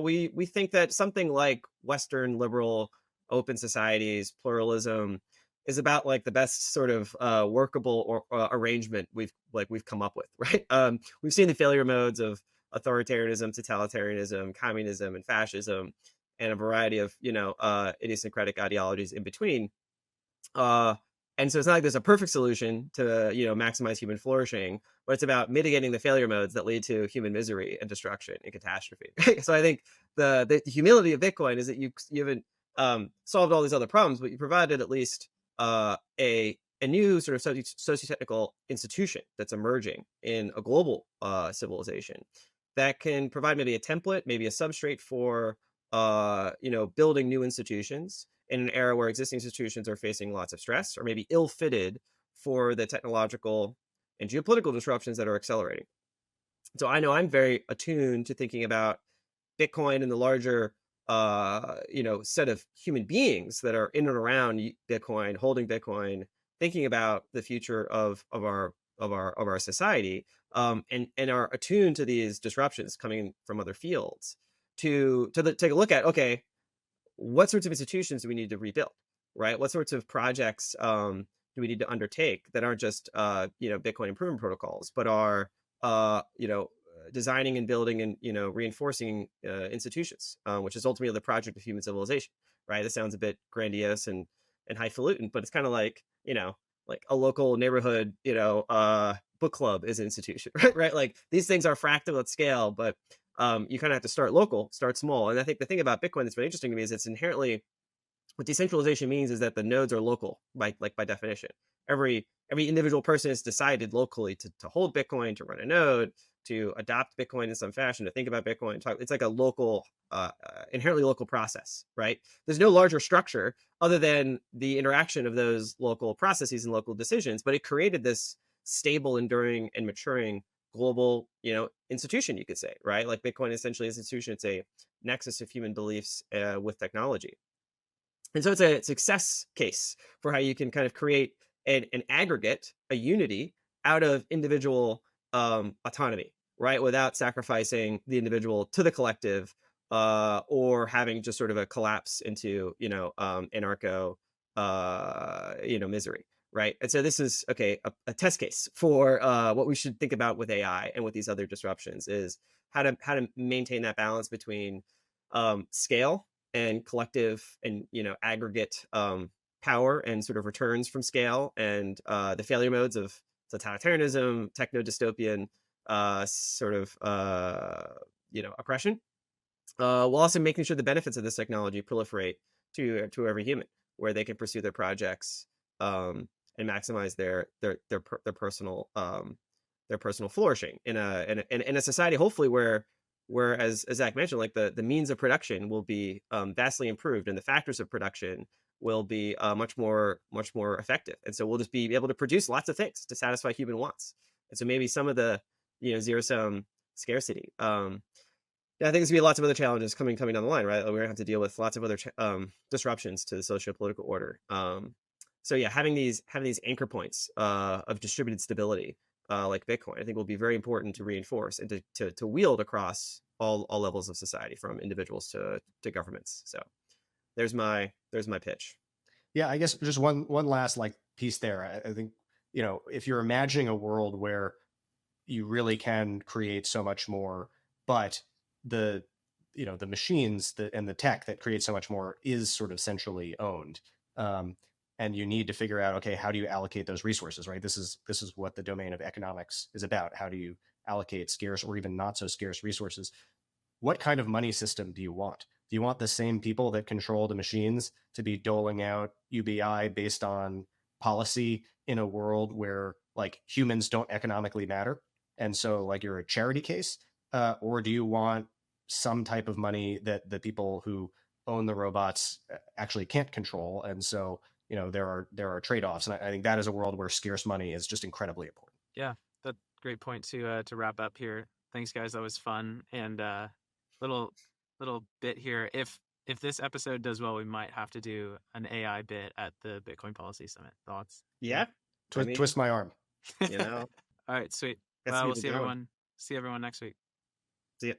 we think that something like Western liberal open societies, pluralism, is about like the best sort of workable arrangement we've come up with, right? We've seen the failure modes of authoritarianism, totalitarianism, communism, and fascism, and a variety of idiosyncratic ideologies in between. And so it's not like there's a perfect solution to maximize human flourishing, but it's about mitigating the failure modes that lead to human misery and destruction and catastrophe. So I think the humility of Bitcoin is that you haven't solved all these other problems, but you provided at least a new sort of socio-technical institution that's emerging in a global civilization that can provide maybe a template, maybe a substrate for building new institutions in an era where existing institutions are facing lots of stress or maybe ill-fitted for the technological and geopolitical disruptions that are accelerating. So I know I'm very attuned to thinking about Bitcoin and the larger set of human beings that are in and around Bitcoin, holding Bitcoin, thinking about the future of our society, and are attuned to these disruptions coming from other fields to take a look at, okay, what sorts of institutions do we need to rebuild, right? What sorts of projects do we need to undertake that aren't just Bitcoin improvement protocols, but are designing and building and reinforcing institutions, which is ultimately the project of human civilization, right? This sounds a bit grandiose and highfalutin, but it's kind of like like a local neighborhood book club is an institution, right? Like these things are fractal at scale, but you kind of have to start local, start small. And I think the thing about Bitcoin that's really interesting to me is it's inherently, what decentralization means is that the nodes are local by definition. Every individual person has decided locally to hold Bitcoin, to run a node, to adopt Bitcoin in some fashion, to think about Bitcoin. It's like a local, inherently local process, right? There's no larger structure other than the interaction of those local processes and local decisions, but it created this stable, enduring, and maturing global, institution, you could say, right? Like Bitcoin essentially is an institution. It's a nexus of human beliefs with technology. And so it's a success case for how you can kind of create an aggregate, a unity out of individual autonomy, right? Without sacrificing the individual to the collective, or having just sort of a collapse into, anarcho, misery, right? And so this is, okay, a test case for what we should think about with AI and with these other disruptions is how to maintain that balance between scale and collective and aggregate power and sort of returns from scale, and the failure modes of totalitarianism, techno dystopian sort of oppression, while also making sure the benefits of this technology proliferate to every human, where they can pursue their projects, and maximize their personal flourishing in a society, hopefully, where as Zach mentioned, like the means of production will be vastly improved, and the factors of production will be much more effective, and so we'll just be able to produce lots of things to satisfy human wants. And so maybe some of the zero sum scarcity. Yeah, I think there's gonna be lots of other challenges coming down the line, right? We're gonna have to deal with lots of other disruptions to the socio-political order. So yeah, having these anchor points of distributed stability, like Bitcoin, I think will be very important to reinforce and to wield across all levels of society, from individuals to governments. So there's my pitch. Yeah, I guess just one last like piece there. I think, if you're imagining a world where you really can create so much more, but the the machines and the tech that create so much more is sort of centrally owned, and you need to figure out, okay, how do you allocate those resources, right? This is what the domain of economics is about. How do you allocate scarce or even not so scarce resources? What kind of money system do you want? Do you want the same people that control the machines to be doling out UBI based on policy in a world where like humans don't economically matter? And so like you're a charity case, or do you want some type of money that the people who own the robots actually can't control? And so, there are trade-offs. And I think that is a world where scarce money is just incredibly important. Yeah, that's a great point to wrap up here. Thanks, guys. That was fun. And little bit here. If this episode does well, we might have to do an AI bit at the Bitcoin Policy Summit. Thoughts? Yeah, I mean, Twist my arm. you know, All right, sweet. get Well, some we'll people going. see everyone next week. See ya.